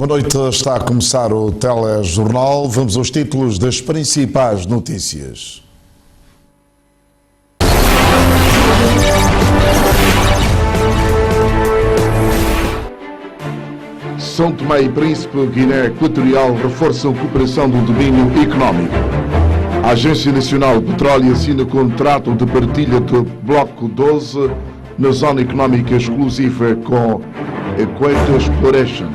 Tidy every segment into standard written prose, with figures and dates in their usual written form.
Boa noite, está a começar o telejornal. Vamos aos títulos das principais notícias. São Tomé e Príncipe, Guiné Equatorial reforçam cooperação do domínio económico. A Agência Nacional de Petróleo assina contrato de partilha do Bloco 12 na Zona Económica Exclusiva com Equator Exploration.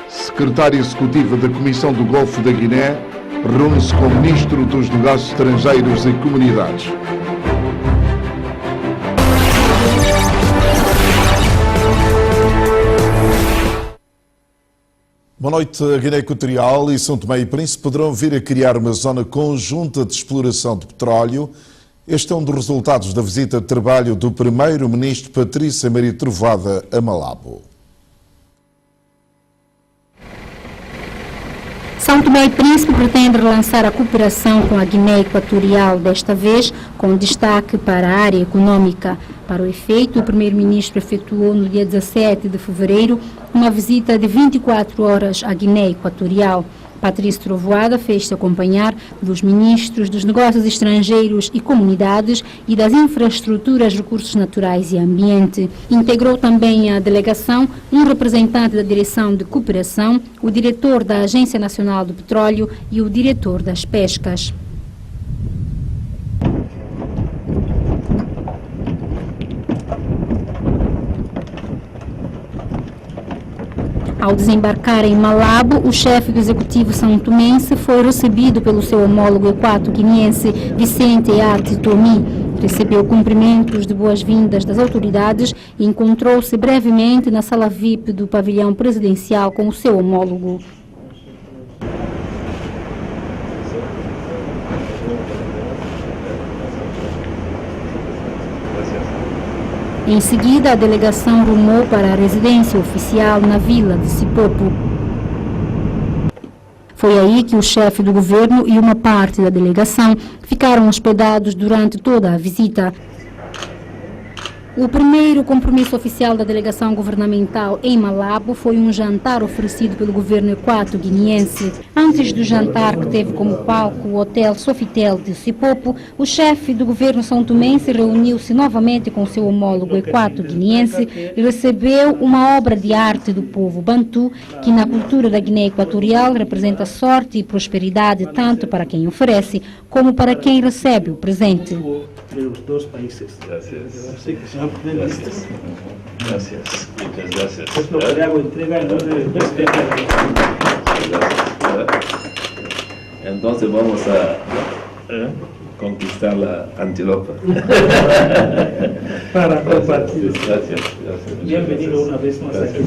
Secretária Executiva da Comissão do Golfo da Guiné reúne-se com o Ministro dos Negócios Estrangeiros e Comunidades. Boa noite. A Guiné Equatorial e São Tomé e Príncipe poderão vir a criar uma zona conjunta de exploração de petróleo. Este é um dos resultados da visita de trabalho do Primeiro-Ministro Patrícia Maria Trovada a Malabo. São Tomé e Príncipe pretende relançar a cooperação com a Guiné Equatorial, desta vez com destaque para a área econômica. Para o efeito, o Primeiro-Ministro efetuou no dia 17 de fevereiro uma visita de 24 horas à Guiné Equatorial. Patrícia Trovoada fez-se acompanhar dos ministros dos Negócios Estrangeiros e Comunidades e das Infraestruturas, Recursos Naturais e Ambiente. Integrou também a delegação um representante da Direção de Cooperação, o diretor da Agência Nacional do Petróleo e o diretor das Pescas. Ao desembarcar em Malabo, o chefe do executivo são-tomense foi recebido pelo seu homólogo equato-guineense Vicente Eate Tomi. Recebeu cumprimentos de boas-vindas das autoridades e encontrou-se brevemente na sala VIP do pavilhão presidencial com o seu homólogo. Em seguida, a delegação rumou para a residência oficial na vila de Sipopo. Foi aí que o chefe do governo e uma parte da delegação ficaram hospedados durante toda a visita. O primeiro compromisso oficial da delegação governamental em Malabo foi um jantar oferecido pelo governo equato-guineense. Antes do jantar, que teve como palco o Hotel Sofitel de Sipopo, o chefe do governo são-tomense reuniu-se novamente com seu homólogo equato-guineense e recebeu uma obra de arte do povo bantu, que na cultura da Guiné Equatorial representa sorte e prosperidade tanto para quem oferece como para quem recebe o presente. Los dos países. Gracias. Así que, señor presidente, Gracias. Muchas gracias. esto que le hago entrega en nombre del presidente. Gracias. Entonces vamos a conquistar la antilopa. Para compartir. Gracias. Bienvenido una vez más aquí.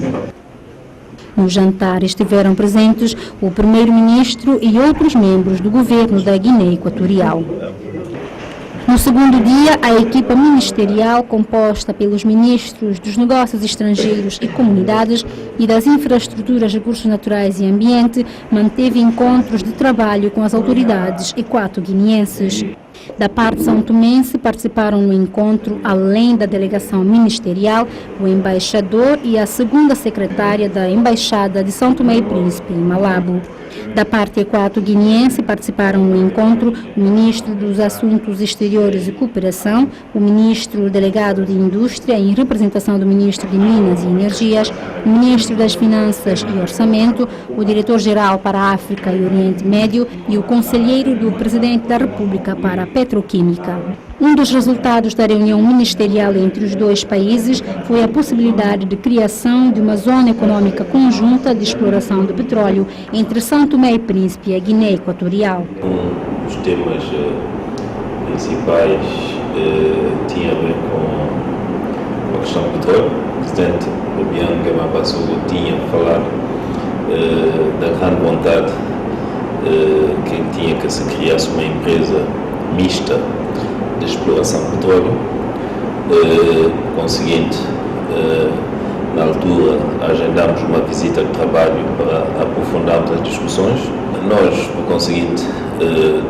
No jantar estiveram presentes o primeiro-ministro e outros membros do governo da Guiné Equatorial. No segundo dia, a equipa ministerial, composta pelos ministros dos Negócios Estrangeiros e Comunidades e das Infraestruturas, Recursos Naturais e Ambiente, manteve encontros de trabalho com as autoridades equato-guineenses. Da parte são-tomense participaram no encontro, além da delegação ministerial, o embaixador e a segunda secretária da Embaixada de São Tomé e Príncipe, em Malabo. Da parte equato-guineense participaram no encontro o Ministro dos Assuntos Exteriores e Cooperação, o Ministro Delegado de Indústria em representação do Ministro de Minas e Energias, o Ministro das Finanças e Orçamento, o Diretor-Geral para a África e Oriente Médio e o Conselheiro do Presidente da República para a Petroquímica. Um dos resultados da reunião ministerial entre os dois países foi a possibilidade de criação de uma zona econômica conjunta de exploração de petróleo entre São Tomé e Príncipe e a Guiné Equatorial. Os temas principais tinham a ver com a questão do petróleo. O presidente Obiang Nguema tinha falado da grande vontade que ele tinha que se criasse uma empresa mista de exploração de petróleo. Conseguinte, na altura, agendámos uma visita de trabalho para aprofundarmos as discussões. Nós, por conseguinte,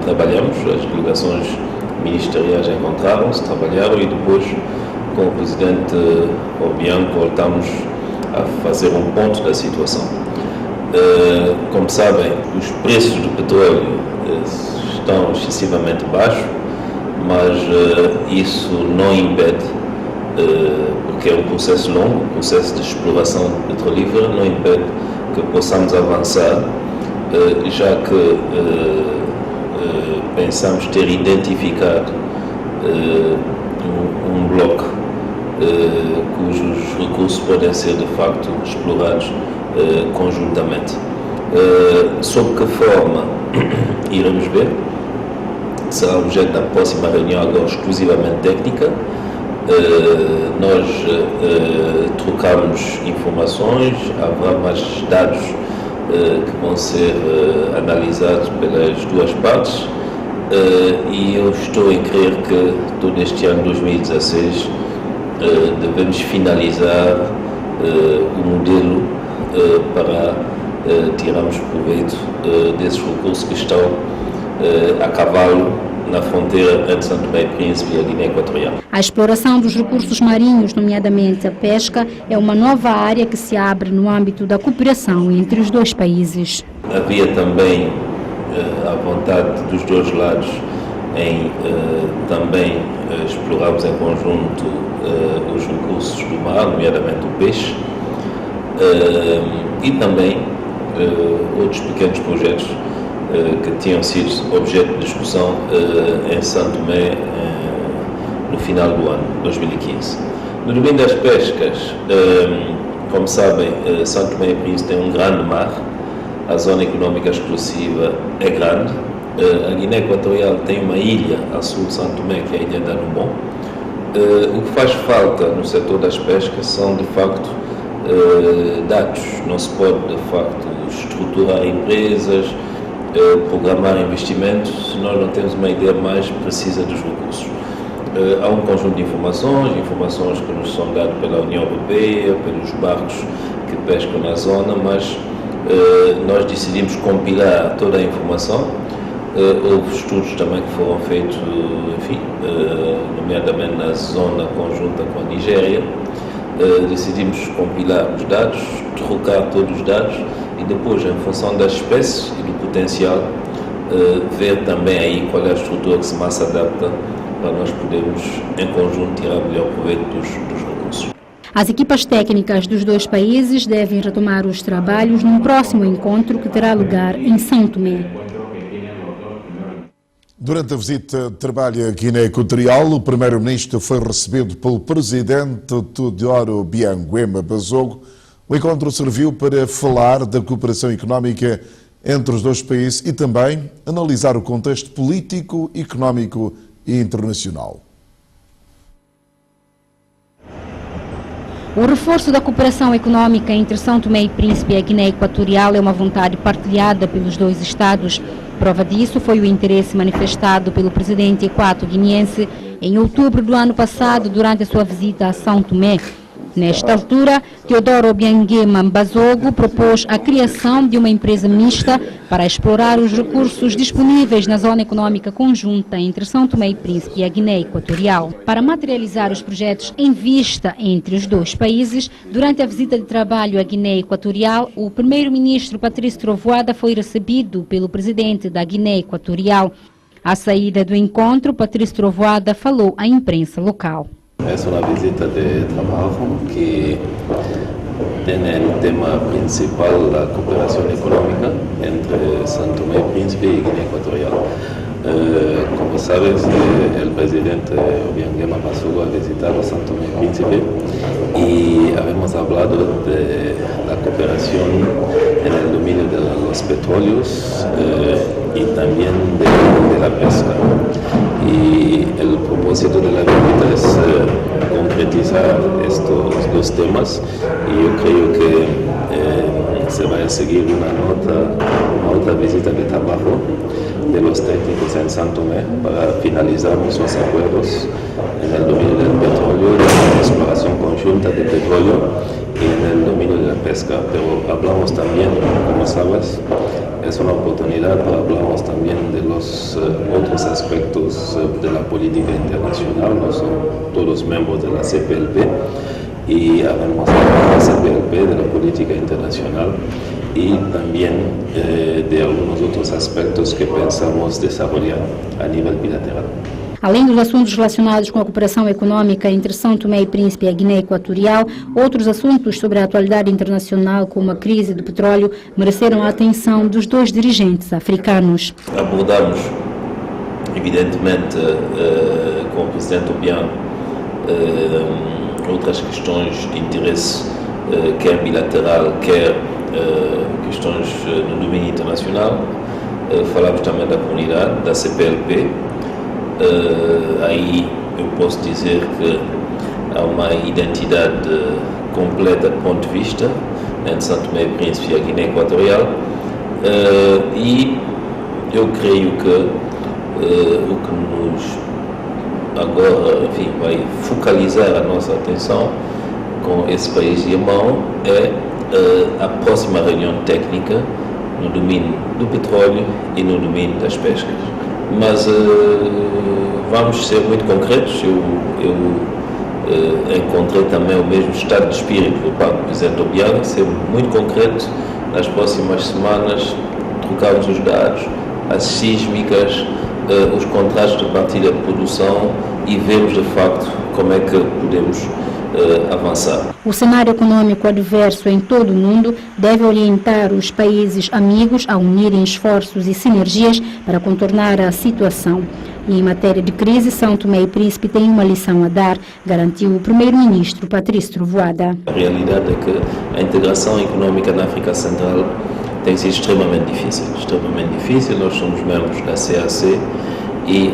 trabalhamos, as delegações ministeriais encontraram-se, trabalharam e depois, com o presidente Obiang, voltamos a fazer um ponto da situação. Como sabem, os preços do petróleo estão excessivamente baixos, mas isso não impede, porque é um processo longo, um processo de exploração petrolífera, não impede que possamos avançar, já que pensamos ter identificado um bloco cujos recursos podem ser de facto explorados conjuntamente. Sob que forma iremos ver, será objeto da próxima reunião, agora exclusivamente técnica. Nós trocamos informações, haverá mais dados que vão ser analisados pelas duas partes, e eu estou a crer que todo este ano 2016 devemos finalizar o modelo para tirarmos proveito desses recursos que estão a cavalo na fronteira entre São Tomé e Príncipe e a Guiné Equatorial. A exploração dos recursos marinhos, nomeadamente a pesca, é uma nova área que se abre no âmbito da cooperação entre os dois países. Havia também a vontade dos dois lados em também explorarmos em conjunto os recursos do mar, nomeadamente o peixe, e também outros pequenos projetos que tinham sido objeto de discussão em São Tomé no final do ano, 2015. No domínio das pescas, como sabem, São Tomé e Príncipe tem um grande mar, a zona econômica exclusiva é grande, a Guiné Equatorial tem uma ilha a sul de São Tomé, que é a Ilha de Anumon. O que faz falta no setor das pescas são, de facto, dados. Não se pode, de facto, estruturar empresas, programar investimentos, se nós não temos uma ideia mais precisa dos recursos. Há um conjunto de informações que nos são dadas pela União Europeia, pelos barcos que pescam na zona, mas nós decidimos compilar toda a informação. Houve estudos também que foram feitos, enfim, nomeadamente na zona conjunta com a Nigéria. Decidimos compilar os dados, trocar todos os dados e depois, em função das espécies e do potencial, ver também aí qual é a estrutura que mais se adapta para nós podermos, em conjunto, tirar melhor proveito dos recursos. As equipas técnicas dos dois países devem retomar os trabalhos num próximo encontro que terá lugar em São Tomé. Durante a visita de trabalho à Guiné Equatorial, o primeiro-ministro foi recebido pelo presidente Teodoro Bianguema Bazogo. O encontro serviu para falar da cooperação económica entre os dois países e também analisar o contexto político, económico e internacional. O reforço da cooperação econômica entre São Tomé e Príncipe e a Guiné Equatorial é uma vontade partilhada pelos dois Estados. Prova disso foi o interesse manifestado pelo presidente equato-guineense em outubro do ano passado durante a sua visita a São Tomé. Nesta altura, Teodoro Bianguema Bazogo propôs a criação de uma empresa mista para explorar os recursos disponíveis na zona econômica conjunta entre São Tomé e Príncipe e a Guiné Equatorial. Para materializar os projetos em vista entre os dois países, durante a visita de trabalho à Guiné Equatorial, o primeiro-ministro Patrício Trovoada foi recebido pelo presidente da Guiné Equatorial. À saída do encontro, Patrício Trovoada falou à imprensa local. É uma visita de trabalho que tem o tema principal da cooperação econômica entre São Tomé e Príncipe e Guiné Equatorial. Como sabes, o presidente Bianguema Bazogo ha visitado São Tomé y Príncipe y hemos hablado de la cooperación en el dominio de los petróleos y también de la pesca. Y el propósito de la visita es concretizar estos dos temas y yo creo que se va a seguir una otra visita de trabajo de los técnicos en São Tomé para finalizar nuestros acuerdos en el dominio del petróleo, de la exploración conjunta de petróleo y en el dominio de la pesca. Pero hablamos también, como sabes, es una oportunidad para hablar también de los otros aspectos de la política internacional. No son todos miembros de la CPLP y hablamos de la CPLP, de la política internacional. e também de alguns outros aspectos que pensamos desenvolver a nível bilateral. Além dos assuntos relacionados com a cooperação econômica entre São Tomé e Príncipe e a Guiné Equatorial, outros assuntos sobre a atualidade internacional, como a crise do petróleo, mereceram a atenção dos dois dirigentes africanos. Abordamos, evidentemente, com o presidente Obiang, outras questões de interesse, quer bilateral, quer questões no domínio internacional. Falamos também da comunidade, da CPLP. Aí eu posso dizer que há uma identidade completa do ponto de vista entre São Tomé e Príncipe e a Guiné Equatorial, e eu creio que o que nos agora, enfim, vai focalizar a nossa atenção com esse país irmão é a próxima reunião técnica no domínio do petróleo e no domínio das pescas. Mas vamos ser muito concretos. Eu encontrei também o mesmo estado de espírito do presidente Obiang, ser muito concreto. Nas próximas semanas trocarmos os dados, as sísmicas, os contratos de partilha de produção e vermos de facto como é que podemos avançar. O cenário econômico adverso em todo o mundo deve orientar os países amigos a unirem esforços e sinergias para contornar a situação. E em matéria de crise, São Tomé e Príncipe tem uma lição a dar, garantiu o primeiro-ministro Patrício Trovoada. A realidade é que a integração econômica na África Central tem sido extremamente difícil. Nós somos membros da CAC e,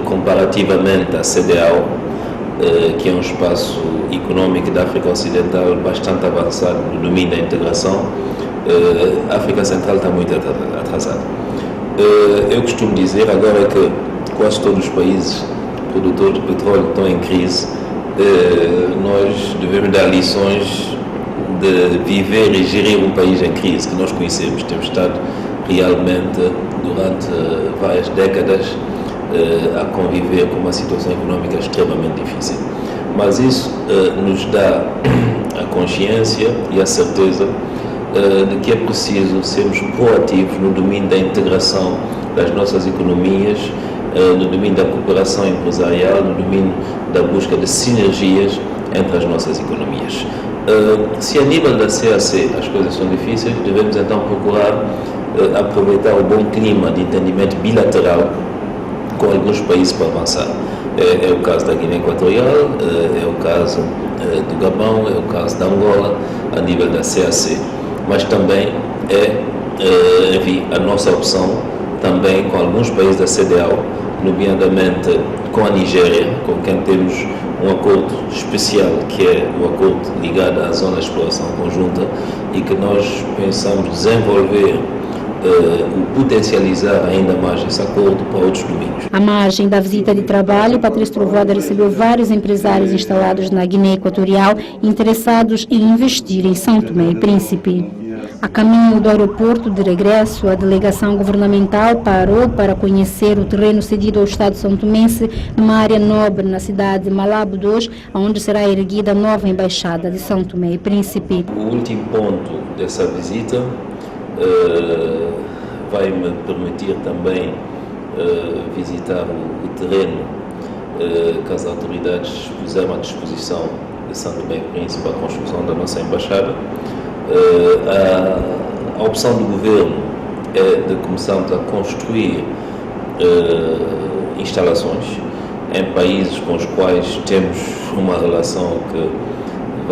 comparativamente à CEDEAO, que é um espaço econômico da África Ocidental bastante avançado no domínio da integração, a África Central está muito atrasada. Eu costumo dizer agora que quase todos os países produtores de petróleo estão em crise. Nós devemos dar lições de viver e gerir um país em crise que nós conhecemos. Temos estado realmente durante várias décadas a conviver com uma situação econômica extremamente difícil. Mas isso nos dá a consciência e a certeza de que é preciso sermos proativos no domínio da integração das nossas economias, no domínio da cooperação empresarial, no domínio da busca de sinergias entre as nossas economias. Se a nível da CAC as coisas são difíceis, devemos então procurar aproveitar o bom clima de entendimento bilateral com alguns países para avançar. É o caso da Guiné Equatorial, é o caso do Gabão, é o caso da Angola, a nível da CAC. Mas também enfim, a nossa opção também com alguns países da CEDEAO, nomeadamente com a Nigéria, com quem temos um acordo especial, que é o acordo ligado à Zona de Exploração Conjunta, e que nós pensamos desenvolver potencializar ainda mais esse acordo para outros domínios. À margem da visita de trabalho, Patrício Trovoada recebeu vários empresários instalados na Guiné Equatorial interessados em investir em São Tomé e Príncipe. A caminho do aeroporto de regresso, a delegação governamental parou para conhecer o terreno cedido ao Estado são-tomense numa área nobre na cidade de Malabo 2, onde será erguida a nova embaixada de São Tomé e Príncipe. O último ponto dessa visita vai me permitir também visitar o terreno que as autoridades puseram à disposição de São Tomé e Príncipe para a construção da nossa embaixada. A opção do governo é de começarmos a construir instalações em países com os quais temos uma relação que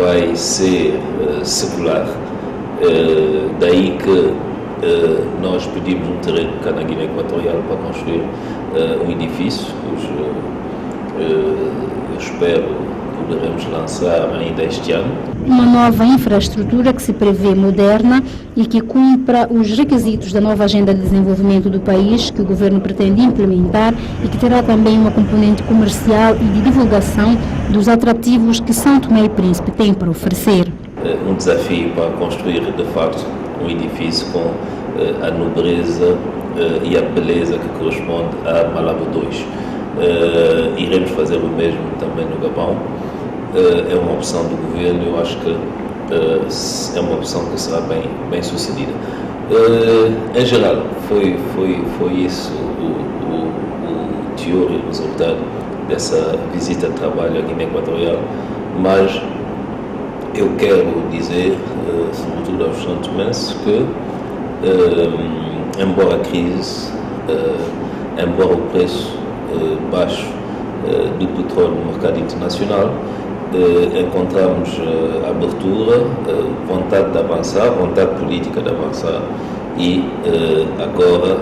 vai ser secular. Daí que nós pedimos um terreno cá na Guiné Equatorial para construir um edifício, eu espero que poderemos lançar ainda este ano. Uma nova infraestrutura que se prevê moderna e que cumpra os requisitos da nova agenda de desenvolvimento do país, que o governo pretende implementar e que terá também uma componente comercial e de divulgação dos atrativos que São Tomé e Príncipe tem para oferecer. Um desafio para construir, de facto, um edifício com a nobreza e a beleza que corresponde a Malabo 2. Iremos fazer o mesmo também no Gabão. É uma opção do governo. Eu acho que é uma opção que será bem sucedida. Em geral, foi isso o teor e o resultado dessa visita de trabalho à Guiné Equatorial, mas eu quero dizer, sobretudo aos santomenses, que embora a crise, embora o preço baixo do petróleo no mercado internacional, encontramos abertura, vontade de avançar, vontade política de avançar, e agora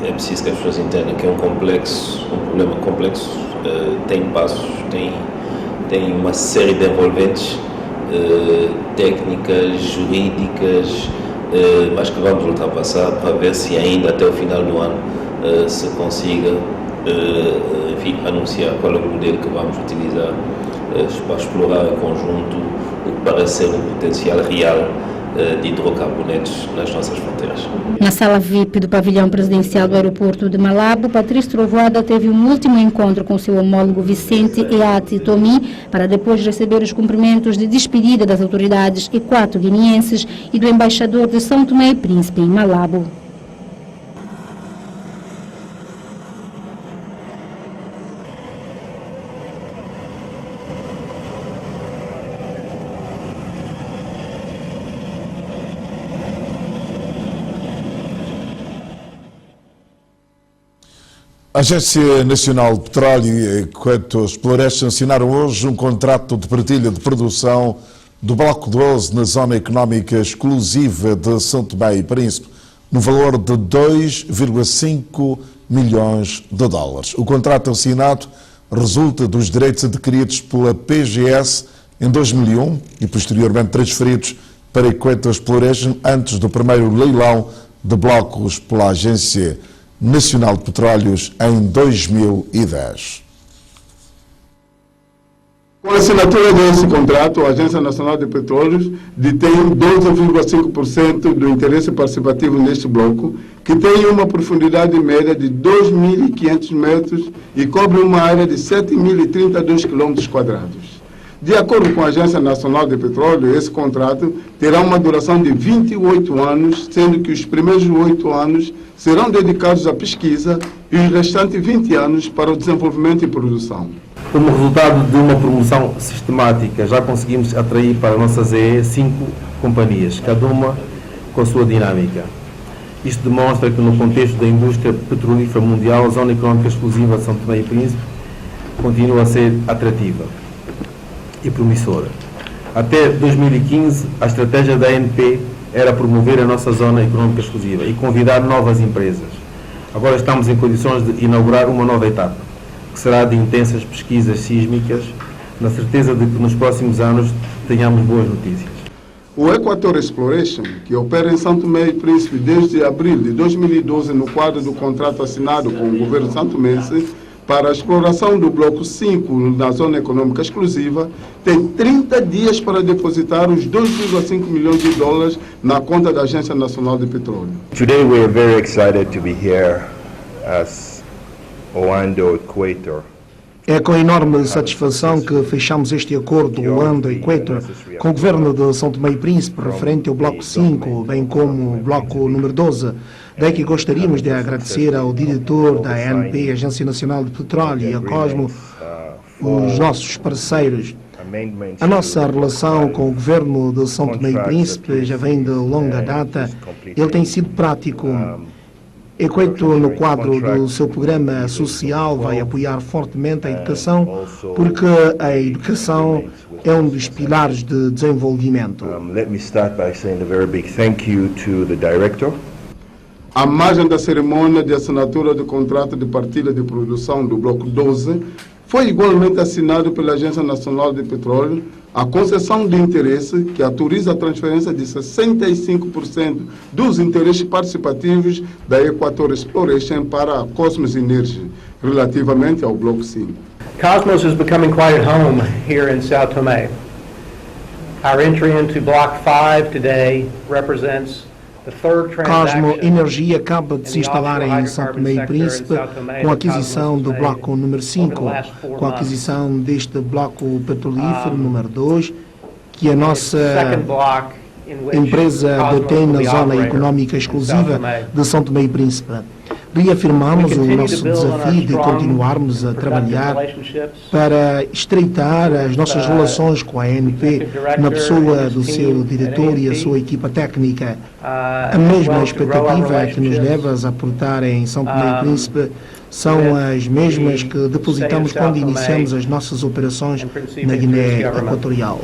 é preciso que as pessoas entendam que é um problema complexo, tem passos, tem uma série de envolventes técnicas, jurídicas, mas que vamos ultrapassar para ver se ainda até o final do ano se consiga anunciar qual é o modelo que vamos utilizar para explorar em conjunto o que parece ser um potencial real de hidrocarbonetos nas nossas fronteiras. Na sala VIP do pavilhão presidencial do aeroporto de Malabo, Patrício Trovoada teve um último encontro com seu homólogo Vicente Eati Tomi para depois receber os cumprimentos de despedida das autoridades equato-guineenses e do embaixador de São Tomé e Príncipe em Malabo. A Agência Nacional de Petróleo e Equator Exploration assinaram hoje um contrato de partilha de produção do Bloco 12 na Zona Económica Exclusiva de São Tomé e Príncipe, no valor de 2,5 milhões de dólares. O contrato assinado resulta dos direitos adquiridos pela PGS em 2001 e posteriormente transferidos para a Equator Exploration antes do primeiro leilão de blocos pela Agência Nacional de Petróleos em 2010. Com a assinatura desse contrato, a Agência Nacional de Petróleos detém 12,5% do interesse participativo neste bloco, que tem uma profundidade média de 2.500 metros e cobre uma área de 7.032 km². De acordo com a Agência Nacional de Petróleo, esse contrato terá uma duração de 28 anos, sendo que os primeiros 8 anos serão dedicados à pesquisa e os restantes 20 anos para o desenvolvimento e produção. Como resultado de uma promoção sistemática, já conseguimos atrair para a nossa ZE 5 companhias, cada uma com a sua dinâmica. Isto demonstra que no contexto da indústria petrolífera mundial, a Zona Económica Exclusiva de São Tomé e Príncipe continua a ser atrativa e promissora. Até 2015, a estratégia da ANP era promover a nossa Zona Económica Exclusiva e convidar novas empresas. Agora estamos em condições de inaugurar uma nova etapa, que será de intensas pesquisas sísmicas, na certeza de que nos próximos anos tenhamos boas notícias. O Equator Exploration, que opera em São Tomé e Príncipe desde abril de 2012 no quadro do contrato assinado com o governo santomense para a exploração do Bloco 5 na Zona Econômica Exclusiva, tem 30 dias para depositar os 2,5 milhões de dólares na conta da Agência Nacional de Petróleo. Today we are very excited to be here as Oando Equator. É com enorme satisfação que fechamos este acordo Oando Equator com o governo de São Tomé e Príncipe referente ao Bloco 5, bem como o Bloco número 12. Daí que gostaríamos de agradecer ao diretor da ANP, Agência Nacional de Petróleo, e a Cosmo, os nossos parceiros. A nossa relação com o governo de São Tomé e Príncipe já vem de longa data. Ele tem sido prático. Equator, no quadro do seu programa social, vai apoiar fortemente a educação, porque a educação é um dos pilares de desenvolvimento. Let me start by saying a very big thank you to the director. À margem da cerimônia de assinatura do contrato de partilha de produção do Bloco 12, foi igualmente assinado pela Agência Nacional de Petróleo a concessão de interesse que autoriza a transferência de 65% dos interesses participativos da Equator Exploration para a Cosmos Energy, relativamente ao Bloco 5. Cosmos is becoming quite at home here in Sao Tomé. Our entry into Block 5 today represents Cosmo Energia acaba de se instalar em São Tomé e Príncipe com a aquisição do bloco número 5, com a aquisição deste bloco petrolífero número 2, que a nossa empresa detém na zona económica exclusiva de São Tomé e Príncipe. Reafirmamos o nosso desafio de continuarmos a trabalhar para estreitar as nossas relações com a ANP na pessoa do seu diretor e a sua equipa técnica. A mesma expectativa que nos leva a aportar em São Tomé e Príncipe são as mesmas que depositamos quando iniciamos as nossas operações na Guiné Equatorial.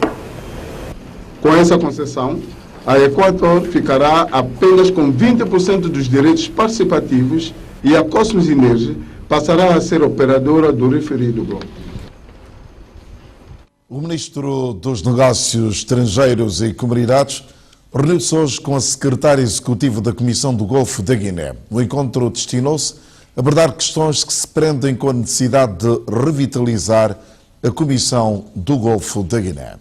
Com essa concessão, a Equator ficará apenas com 20% dos direitos participativos e a Cosmos Energy passará a ser operadora do referido bloco. O Ministro dos Negócios Estrangeiros e Comunidades reuniu-se hoje com a Secretária Executiva da Comissão do Golfo da Guiné. O encontro destinou-se a abordar questões que se prendem com a necessidade de revitalizar a Comissão do Golfo da Guiné.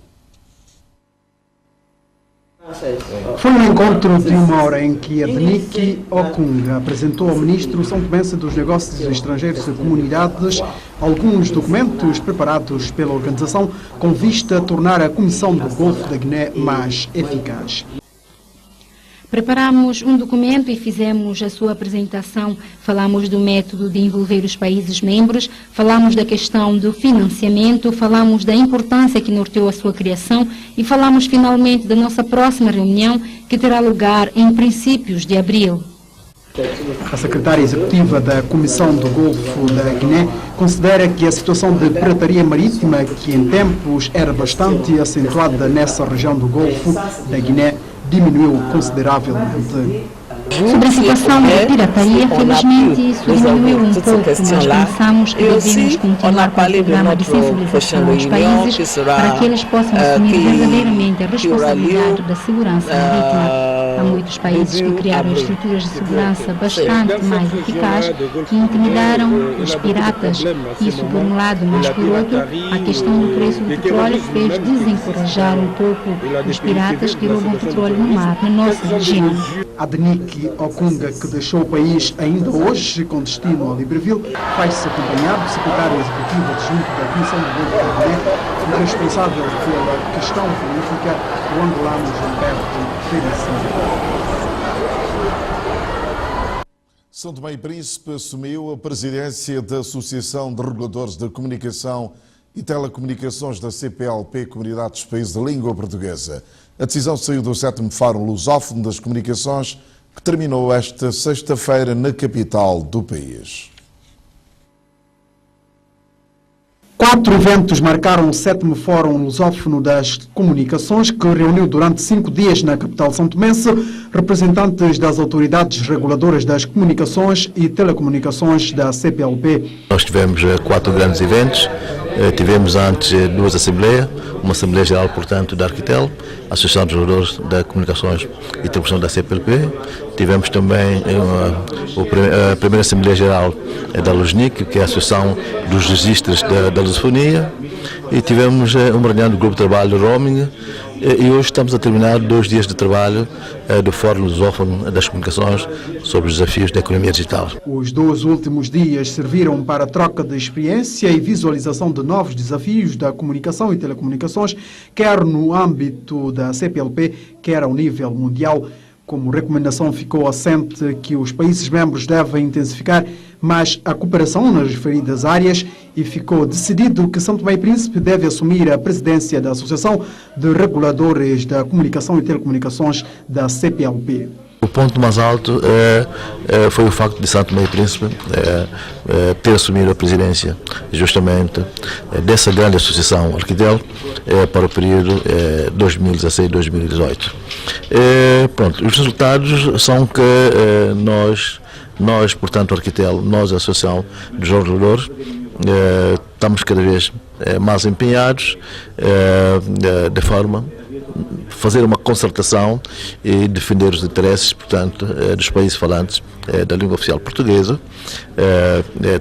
Foi um encontro de 1 hora em que Adnik Okunga apresentou ao Ministro São Tomense dos Negócios Estrangeiros e Comunidades alguns documentos preparados pela organização com vista a tornar a Comissão do Golfo da Guiné mais eficaz. Preparamos um documento e fizemos a sua apresentação. Falamos do método de envolver os países membros, falamos da questão do financiamento, falamos da importância que norteou a sua criação e falamos finalmente da nossa próxima reunião, que terá lugar em princípios de abril. A secretária executiva da Comissão do Golfo da Guiné considera que a situação de pirataria marítima, que em tempos era bastante acentuada nessa região do Golfo da Guiné, diminuiu consideravelmente. Sobre a situação da pirataria, felizmente isso diminuiu um pouco, mas pensamos que devemos continuar com o programa de sensibilização aos países para que eles possam assumir verdadeiramente a responsabilidade da segurança marítima. Há muitos países que criaram estruturas de segurança bastante mais eficazes que intimidaram os piratas. Isso por um lado, mas por outro, a questão do preço do petróleo fez desencorajar um pouco os piratas que roubam petróleo no mar, na nossa região. Adnik Okunga, que deixou o país ainda hoje com destino a Libreville, faz-se acompanhar do secretário executivo adjunto da Comissão do Golfo da Guiné e responsável pela questão política, o angolano Gilberto Feliciano. São Tomé e Príncipe assumiu a presidência da Associação de Reguladores da Comunicação e Telecomunicações da CPLP, Comunidade dos Países da Língua Portuguesa. A decisão saiu do 7º Fórum Lusófono das Comunicações, que terminou esta sexta-feira na capital do país. 4 eventos marcaram o 7º Fórum Lusófono das Comunicações, que reuniu durante 5 dias na capital são-tomense representantes das autoridades reguladoras das comunicações e telecomunicações da CPLP. Nós tivemos 4 grandes eventos. Tivemos antes 2 assembleias, uma Assembleia Geral, portanto, da Arquitel, a Associação dos Reguladores da Comunicações e Telecomunicações da CPLP. Tivemos também a primeira Assembleia Geral da LUSNIC, que é a Associação dos Registros da Lusofonia, e tivemos uma reunião do Grupo de Trabalho Roaming, e hoje estamos a terminar 2 dias de trabalho do Fórum Lusófono das Comunicações sobre os desafios da economia digital. Os 2 últimos dias serviram para a troca de experiência e visualização de novos desafios da comunicação e telecomunicações, quer no âmbito da CPLP, quer ao nível mundial. Como recomendação ficou assente que os países membros devem intensificar mais a cooperação nas referidas áreas e ficou decidido que São Tomé e Príncipe deve assumir a presidência da Associação de Reguladores da Comunicação e Telecomunicações da CPLP. O ponto mais alto foi o facto de São Tomé e Príncipe ter assumido a presidência justamente dessa grande associação Arquitel para o período 2016-2018. Os resultados são que nós, portanto, Arquitel, nós, a Associação dos Reguladores, estamos cada vez mais empenhados de forma fazer uma concertação e defender os interesses, portanto, dos países falantes da língua oficial portuguesa,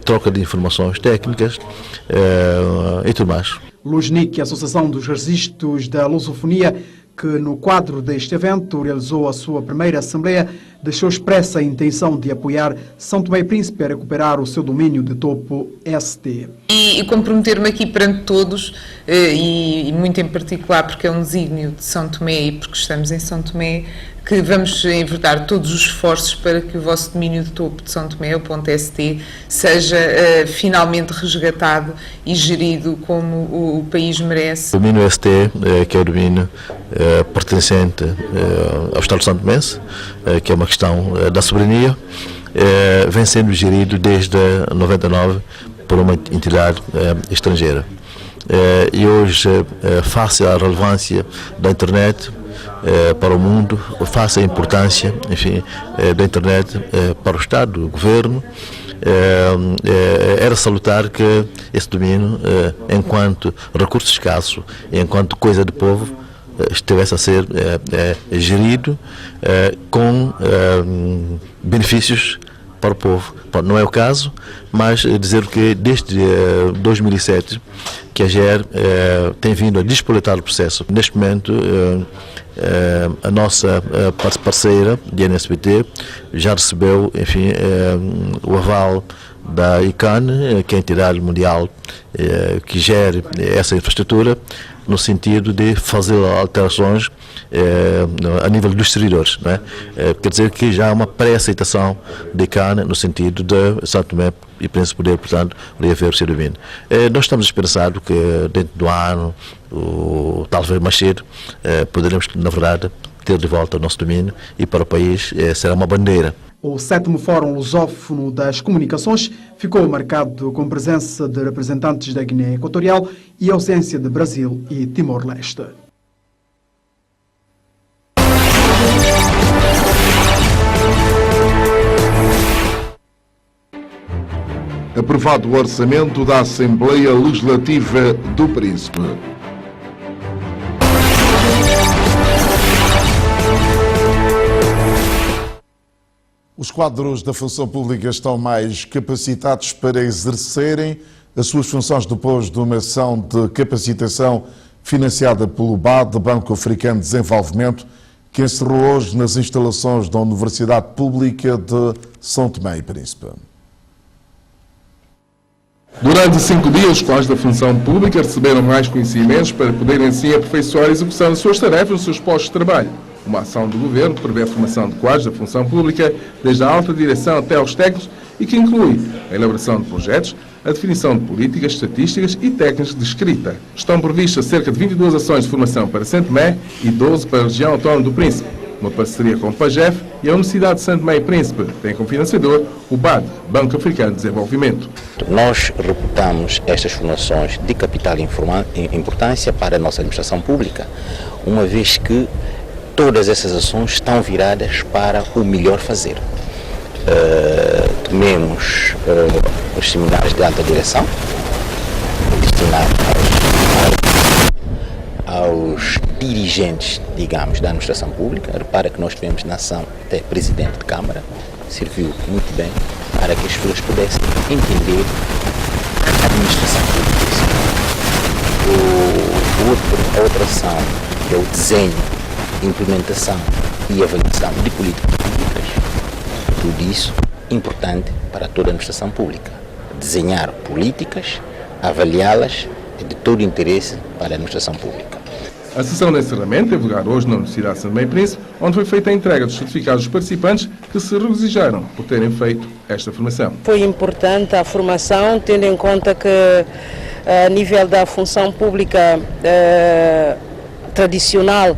troca de informações técnicas e tudo mais. LUSNIC, a Associação dos Registros da Lusofonia, que no quadro deste evento realizou a sua primeira Assembleia, deixou expressa a intenção de apoiar São Tomé e Príncipe a recuperar o seu domínio de topo ST. E comprometer-me aqui perante todos, e muito em particular porque é um desígnio de São Tomé e porque estamos em São Tomé, que vamos enverdar todos os esforços para que o vosso domínio de topo de São Tomé, o ponto ST, seja finalmente resgatado e gerido como o país merece. O domínio ST, que é o domínio pertencente ao Estado de São Tomé, que é uma questão da soberania, vem sendo gerido desde 99 por uma entidade estrangeira. E hoje, face à relevância da internet para o mundo, face à importância, enfim, da internet para o Estado, o Governo, era salutar que esse domínio, enquanto recurso escasso, enquanto coisa de povo, estivesse a ser gerido com benefícios para o povo. Não é o caso, mas dizer que desde 2007 que a GER tem vindo a despoletar o processo. Neste momento, a nossa parceira, de NSBT, já recebeu, enfim, o aval da ICANN, que é a entidade mundial que gere essa infraestrutura, no sentido de fazer alterações a nível dos servidores. Não é? Quer dizer que já há uma pré-aceitação de ICANN no sentido de São Tomé e Príncipe poder, portanto, reaver o seu domínio. Nós estamos esperançados que dentro do ano, ou talvez mais cedo, poderemos, na verdade, ter de volta o nosso domínio e para o país será uma bandeira. O 7º Fórum Lusófono das Comunicações ficou marcado com presença de representantes da Guiné Equatorial e ausência de Brasil e Timor-Leste. Aprovado o orçamento da Assembleia Legislativa do Príncipe. Os quadros da função pública estão mais capacitados para exercerem as suas funções depois de uma ação de capacitação financiada pelo BAD, Banco Africano de Desenvolvimento, que encerrou hoje nas instalações da Universidade Pública de São Tomé e Príncipe. Durante 5 dias, os quadros da função pública receberam mais conhecimentos para poderem assim aperfeiçoar a execução de suas tarefas nos seus postos de trabalho. Uma ação do Governo que prevê a formação de quadros da função pública, desde a alta direção até aos técnicos, e que inclui a elaboração de projetos, a definição de políticas, estatísticas e técnicas de escrita. Estão previstas cerca de 22 ações de formação para São Tomé e 12 para a região autónoma do Príncipe, uma parceria com o PAGEF e a Universidade de São Tomé e Príncipe, tem como financiador o BAD, Banco Africano de Desenvolvimento. Nós reputamos estas formações de capital importância para a nossa administração pública, uma vez que todas essas ações estão viradas para o melhor fazer. Tomemos os seminários de alta direção, destinados aos dirigentes, digamos, da administração pública. Repara que nós tivemos na ação até presidente de Câmara, serviu muito bem para que as pessoas pudessem entender a administração pública. A outra ação, que é o desenho, implementação e avaliação de políticas públicas, tudo isso importante para toda a administração pública. Desenhar políticas, avaliá-las é de todo interesse para a administração pública. A sessão de encerramento teve lugar hoje na Universidade de São Tomé e Príncipe, onde foi feita a entrega dos certificados dos participantes que se regozijaram por terem feito esta formação. Foi importante a formação, tendo em conta que a nível da função pública tradicional,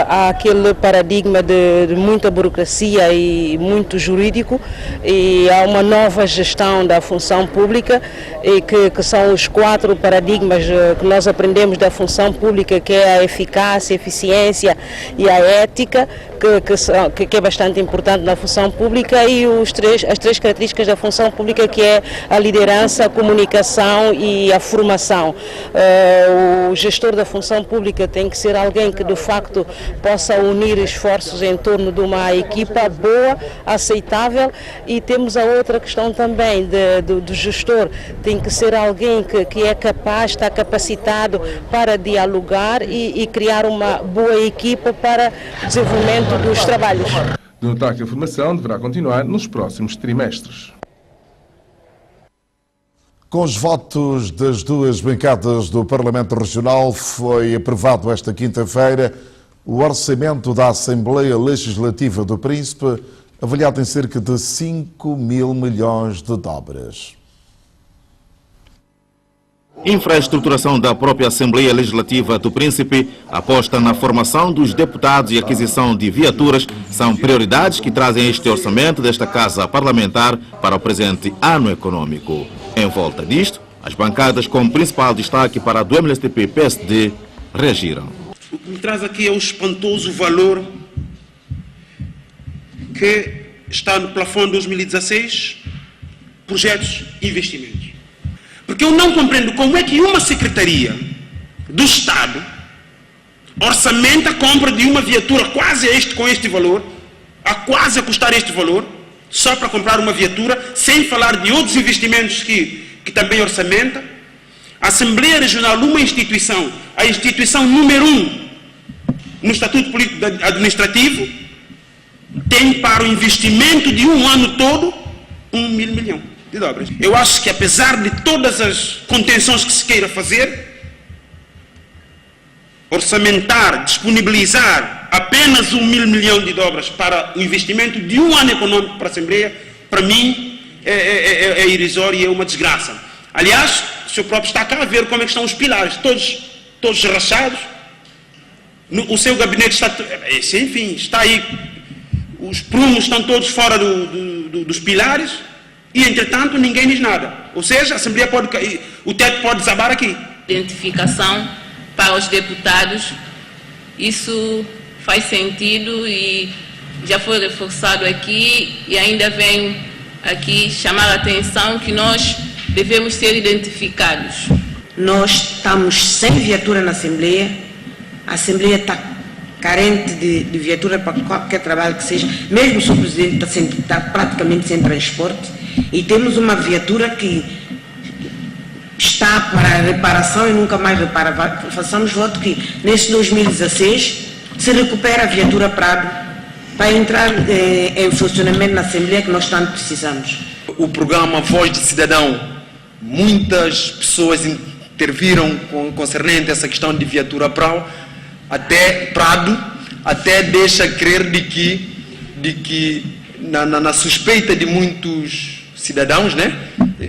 há aquele paradigma de muita burocracia e muito jurídico, e há uma nova gestão da função pública, e que são os 4 paradigmas que nós aprendemos da função pública, que é a eficácia, a eficiência e a ética, que é bastante importante na função pública, e as 3 características da função pública, que é a liderança, a comunicação e a formação. O gestor da função pública tem que ser alguém que de facto facto possa unir esforços em torno de uma equipa boa, aceitável. E temos a outra questão também do gestor, tem que ser alguém que é capaz, está capacitado para dialogar e criar uma boa equipa para o desenvolvimento dos trabalhos. De notar que a formação deverá continuar nos próximos trimestres. Com os votos das duas bancadas do Parlamento Regional, foi aprovado esta quinta-feira o orçamento da Assembleia Legislativa do Príncipe, avaliado em cerca de 5 mil milhões de dobras. Infraestruturação da própria Assembleia Legislativa do Príncipe, aposta na formação dos deputados e aquisição de viaturas são prioridades que trazem este orçamento desta Casa Parlamentar para o presente ano econômico. Em volta disto, as bancadas com principal destaque para a do MLSTP-PSD reagiram. O que me traz aqui é o espantoso valor que está no plafond 2016, projetos e investimentos. Porque eu não compreendo como é que uma secretaria do Estado orçamenta a compra de uma viatura com este valor, quase a custar este valor, só para comprar uma viatura, sem falar de outros investimentos que também orçamenta. A Assembleia Regional, uma instituição, a instituição número 1 no Estatuto Político Administrativo, tem para o investimento de um ano todo 1 mil milhões de dobras. Eu acho que, apesar de todas as contenções que se queira fazer, orçamentar, disponibilizar apenas 1 mil milhões de dobras para o investimento de um ano econômico para a Assembleia, para mim é irrisório e é uma desgraça. Aliás, o senhor próprio está cá a ver como é que estão os pilares, todos rachados. O seu gabinete está, enfim, está aí, os prumos estão todos fora dos pilares e, entretanto, ninguém diz nada. Ou seja, a Assembleia pode cair, o teto pode desabar aqui. Identificação para os deputados, isso faz sentido e já foi reforçado aqui, e ainda venho aqui chamar a atenção que nós devemos ser identificados. Nós estamos sem viatura na Assembleia, a Assembleia está carente de viatura para qualquer trabalho que seja, mesmo o Sr. Presidente está praticamente sem transporte, e temos uma viatura que está para reparação e nunca mais repara. Façamos voto que nesse 2016 se recupera a viatura para entrar em funcionamento na Assembleia, que nós tanto precisamos. O programa Voz de Cidadão, muitas pessoas interviram concernente essa questão de viatura Prado, até deixa crer de que na suspeita de muitos cidadãos, né,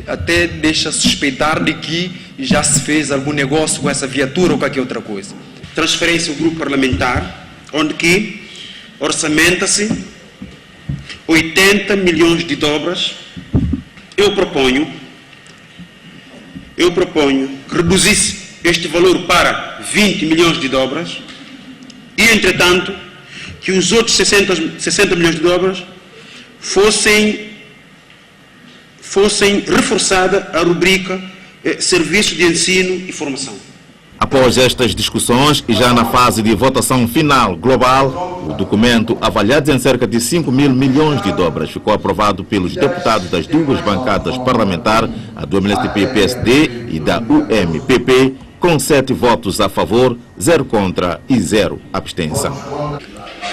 até deixa suspeitar de que já se fez algum negócio com essa viatura ou qualquer outra coisa. Transferência ao grupo parlamentar, onde que orçamenta-se 80 milhões de dobras. Eu proponho que reduzisse este valor para 20 milhões de dobras e, entretanto, que os outros 60 milhões de dobras fossem reforçada a rubrica Serviço de Ensino e Formação. Após estas discussões e já na fase de votação final global, o documento, avaliado em cerca de 5 mil milhões de dobras, ficou aprovado pelos deputados das duas bancadas parlamentares, a do MLSTP-PSD e da UMPP, com 7 votos a favor, 0 contra e 0 abstenção.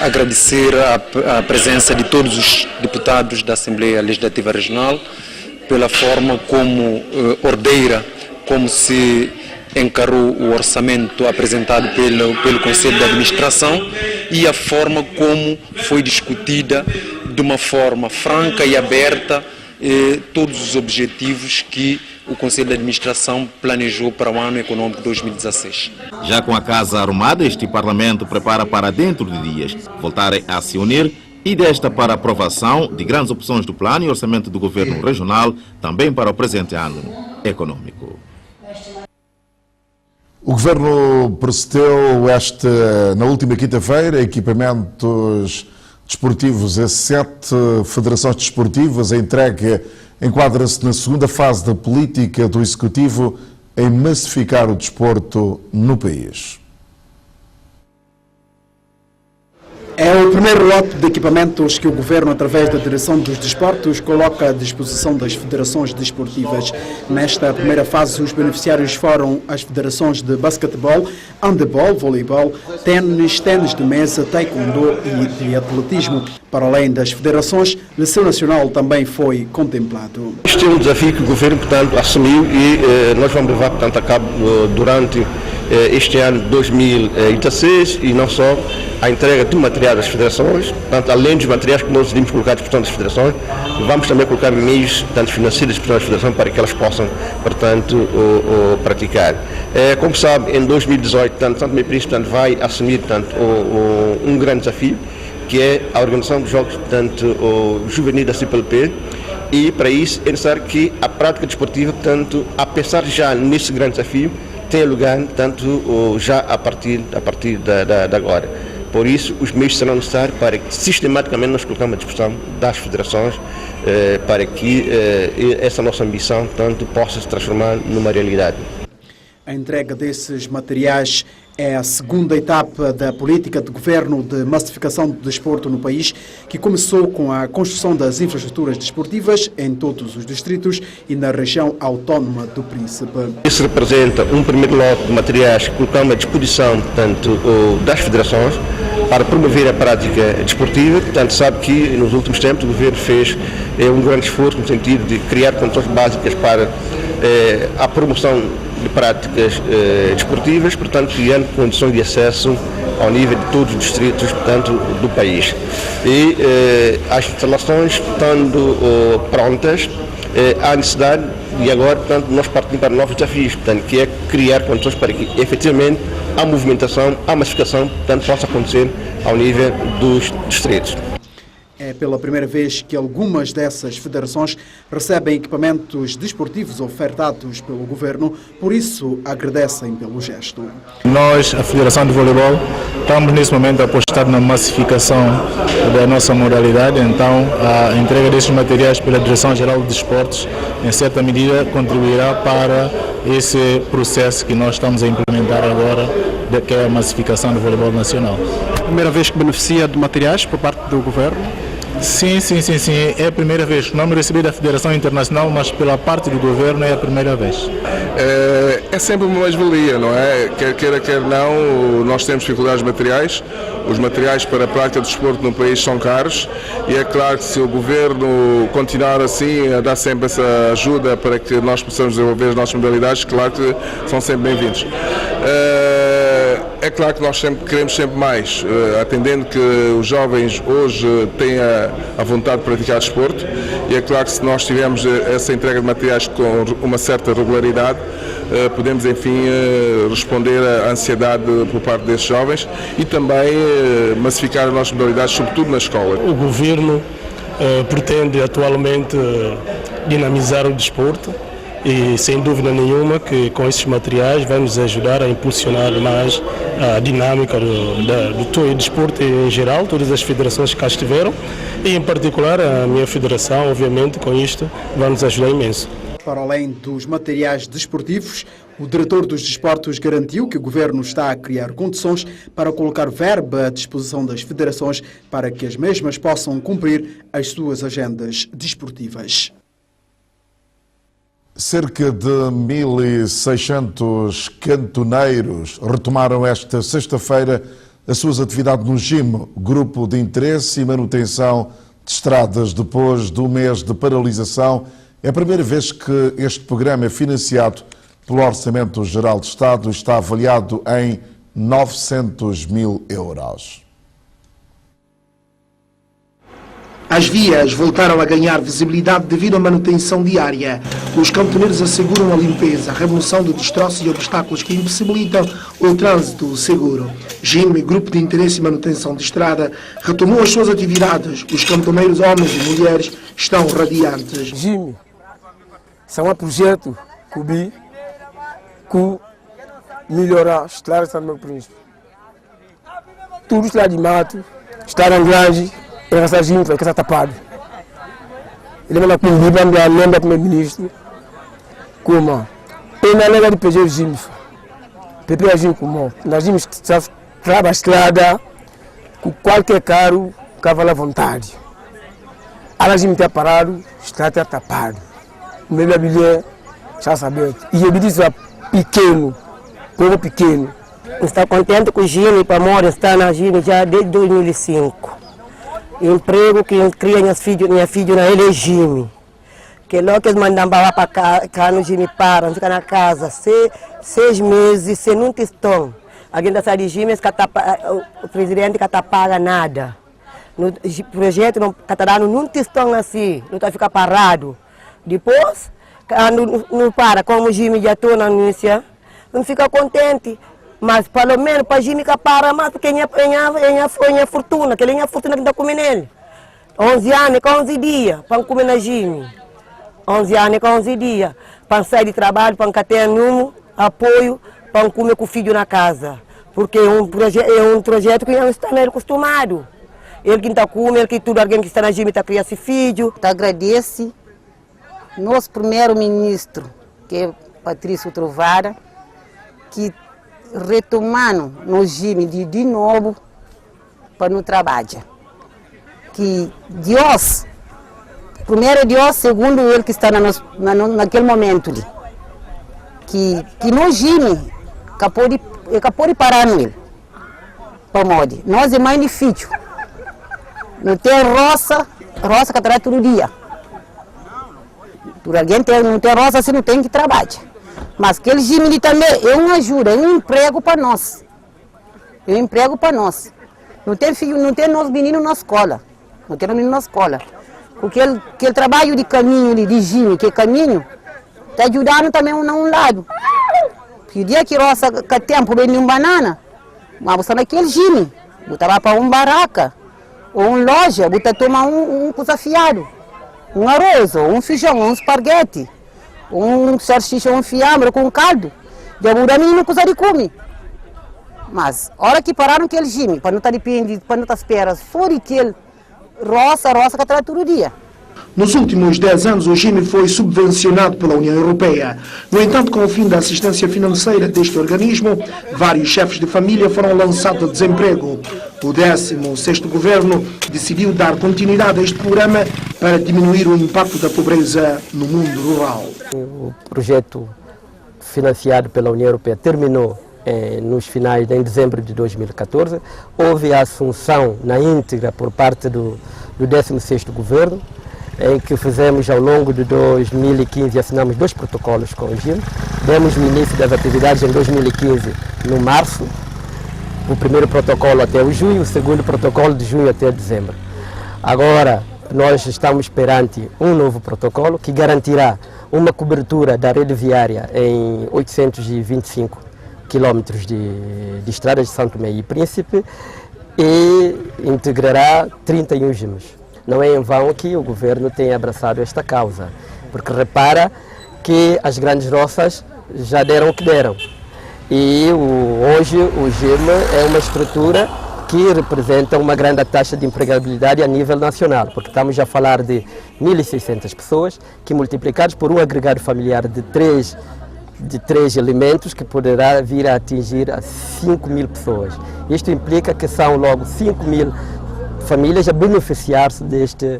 Agradecer a presença de todos os deputados da Assembleia Legislativa Regional pela forma como ordeira, como se encarou o orçamento apresentado pelo Conselho de Administração e a forma como foi discutida de uma forma franca e aberta todos os objetivos que o Conselho de Administração planejou para o ano econômico 2016. Já com a casa arrumada, este Parlamento prepara para dentro de dias voltarem a se unir e desta para aprovação de grandes opções do plano e orçamento do Governo Regional, também para o presente ano econômico. O Governo procedeu na última quinta-feira equipamentos desportivos a 7 federações desportivas. A entrega enquadra-se na segunda fase da política do Executivo em massificar o desporto no país. É o primeiro lote de equipamentos que o Governo, através da Direção dos Desportos, coloca à disposição das federações desportivas. Nesta primeira fase, os beneficiários foram as federações de basquetebol, handebol, voleibol, ténis, ténis de mesa, taekwondo e de atletismo. Para além das federações, o Liceu Nacional também foi contemplado. Este é um desafio que o Governo, portanto, assumiu e nós vamos levar, portanto, a cabo durante este ano 2016 e não só a entrega de materiais às federações, portanto, além dos materiais que nós decidimos colocar à disposição das federações, vamos também colocar meios tanto financeiros para as federações para que elas possam, portanto, praticar. Como sabe, em 2018, portanto, Santo Tomé e Príncipe, portanto, vai assumir, portanto, um grande desafio, que é a organização dos Jogos, portanto, juvenis da CPLP, e para isso é necessário que a prática desportiva, portanto, a pensar já nesse grande desafio, tenha lugar, portanto, já a partir de agora. Por isso, os meios serão necessários para que sistematicamente nós colocamos à disposição das federações para que essa nossa ambição, portanto, possa se transformar numa realidade. A entrega desses materiais é a segunda etapa da política de governo de massificação do desporto no país, que começou com a construção das infraestruturas desportivas em todos os distritos e na região autónoma do Príncipe. Isso representa um primeiro lote de materiais que colocamos à disposição, portanto, das federações para promover a prática desportiva. Portanto, sabe que nos últimos tempos o governo fez um grande esforço no sentido de criar condições básicas para a promoção de práticas desportivas, portanto, criando condições de acesso ao nível de todos os distritos, portanto, do país. E as instalações estando prontas, há necessidade e agora, portanto, nós partimos para novos desafios, portanto, que é criar condições para que, efetivamente, a movimentação, a massificação, portanto, possa acontecer ao nível dos distritos. É pela primeira vez que algumas dessas federações recebem equipamentos desportivos ofertados pelo Governo, por isso agradecem pelo gesto. Nós, a Federação de Voleibol, estamos nesse momento a apostar na massificação da nossa modalidade, então a entrega desses materiais pela Direção-Geral de Desportos, em certa medida, contribuirá para esse processo que nós estamos a implementar agora, que é a massificação do voleibol nacional. Primeira vez que beneficia de materiais por parte do Governo? Sim. É a primeira vez. Não me recebi da Federação Internacional, mas pela parte do Governo é a primeira vez. É sempre uma mais-valia, não é? Quer não, nós temos dificuldades materiais. Os materiais para a prática do desporto no país são caros e é claro que se o Governo continuar assim a dar sempre essa ajuda para que nós possamos desenvolver as nossas modalidades, claro que são sempre bem-vindos. É claro que nós queremos sempre mais, atendendo que os jovens hoje têm a vontade de praticar desporto e é claro que se nós tivermos essa entrega de materiais com uma certa regularidade, podemos enfim responder à ansiedade por parte desses jovens e também massificar as nossas modalidades, sobretudo na escola. O Governo pretende atualmente dinamizar o desporto e sem dúvida nenhuma que com esses materiais vai nos ajudar a impulsionar mais a dinâmica do desporto em geral, todas as federações que cá estiveram e em particular a minha federação, obviamente com isto vai nos ajudar imenso. Para além dos materiais desportivos, o diretor dos desportos garantiu que o Governo está a criar condições para colocar verba à disposição das federações para que as mesmas possam cumprir as suas agendas desportivas. Cerca de 1.600 cantoneiros retomaram esta sexta-feira as suas atividades no GIM, Grupo de Interesse e Manutenção de Estradas, depois do mês de paralisação. É a primeira vez que este programa é financiado pelo Orçamento Geral do Estado e está avaliado em 900 mil euros. As vias voltaram a ganhar visibilidade devido à manutenção diária. Os cantoneiros asseguram a limpeza, a remoção de destroços e obstáculos que impossibilitam o trânsito seguro. GIM, Grupo de Interesse e Manutenção de Estrada, retomou as suas atividades. Os cantoneiros, homens e mulheres, estão radiantes. GIM são um projeto que melhorar a estrada de Santo Tomé e Príncipe. Tudo está de mato, está na grande. Essa gente que está tapado. Ele vai pedir para lembrar o primeiro-ministro como pena nega de PG Jimmy. PP a gente como nós vimos trabalhar a estrada qualquer carro cava à vontade. A regime está parado, está tapado. O meu bilhete já sabia. E eu disse pequeno, povo pequeno. Estou contente com o Gini para morar, está na Gini já desde 2005. Emprego que eu cria minha filha na Gini. Que logo que eles mandam para lá para cá no Gini param, fica na casa 6 meses, sem não estão. Alguém da cidade de Gini, o presidente não paga nada. No projeto não está dando, não estão assim, não está ficar parado. Depois, não para, como o Gini já estou na início, não fica contente. Mas pelo menos para o Gini que para mais, porque é fortuna, que ele é fortuna que está comendo ele. 11 anos com 11 dias para comer na Gini. 11 anos com 11 dias para sair de trabalho, para ter número, apoio, para comer com o filho na casa. Porque é um projeto que não está acostumado. Ele que está comendo, ele que tudo, alguém que está na Gini está criando esse filho. Agradece nosso primeiro-ministro, que é Patrício Trovara, que retomando no Gini de novo para no trabalho. Que Deus, primeiro Deus, segundo ele que está naquele momento ali. Que no Gini, acabou de parar nele. Para modo. Nós é mais difícil. Não tem roça que traz todo dia. Por alguém não tem roça, você não tem que trabalhar. Mas aquele Gini também é uma ajuda, é um emprego para nós. É um emprego para nós. Não tem filho, não tem nosso menino na escola. Não tem menino na escola. Porque aquele trabalho de caminho, de Gini, que é caminho, está ajudando também um lado. Porque o dia que roça com tempo vem um banana, mas você naquele Gini, botava para um baraca, ou uma loja, bota tomar um coisa fiado. Um arroz, ou um feijão, ou um esparguete. Um salsicha, um fiambre com caldo. Já muda nenhuma coisa de comer. Mas, a hora que pararam aquele Gini, para não estar dependido, para não estar espera, só de aquele roça que traz todo dia. Nos últimos 10 anos, o Gini foi subvencionado pela União Europeia. No entanto, com o fim da assistência financeira deste organismo, vários chefes de família foram lançados a desemprego. O 16º governo decidiu dar continuidade a este programa para diminuir o impacto da pobreza no mundo rural. O projeto financiado pela União Europeia terminou em dezembro de 2014. Houve a assunção na íntegra por parte do 16º governo, em que fizemos ao longo de 2015, assinamos 2 protocolos com o Gini. Demos o início das atividades em 2015, no março. O primeiro protocolo até o junho, o segundo protocolo de junho até dezembro. Agora, nós estamos perante um novo protocolo que garantirá uma cobertura da rede viária em 825 quilómetros de estradas de São Tomé e Príncipe e integrará 31 Ginis. Não é em vão que o governo tenha abraçado esta causa, porque repara que as grandes roças já deram o que deram. E hoje o GIM é uma estrutura que representa uma grande taxa de empregabilidade a nível nacional, porque estamos a falar de 1.600 pessoas que multiplicados por um agregado familiar de três elementos que poderá vir a atingir a 5.000 pessoas. Isto implica que são logo 5.000 famílias a beneficiar-se deste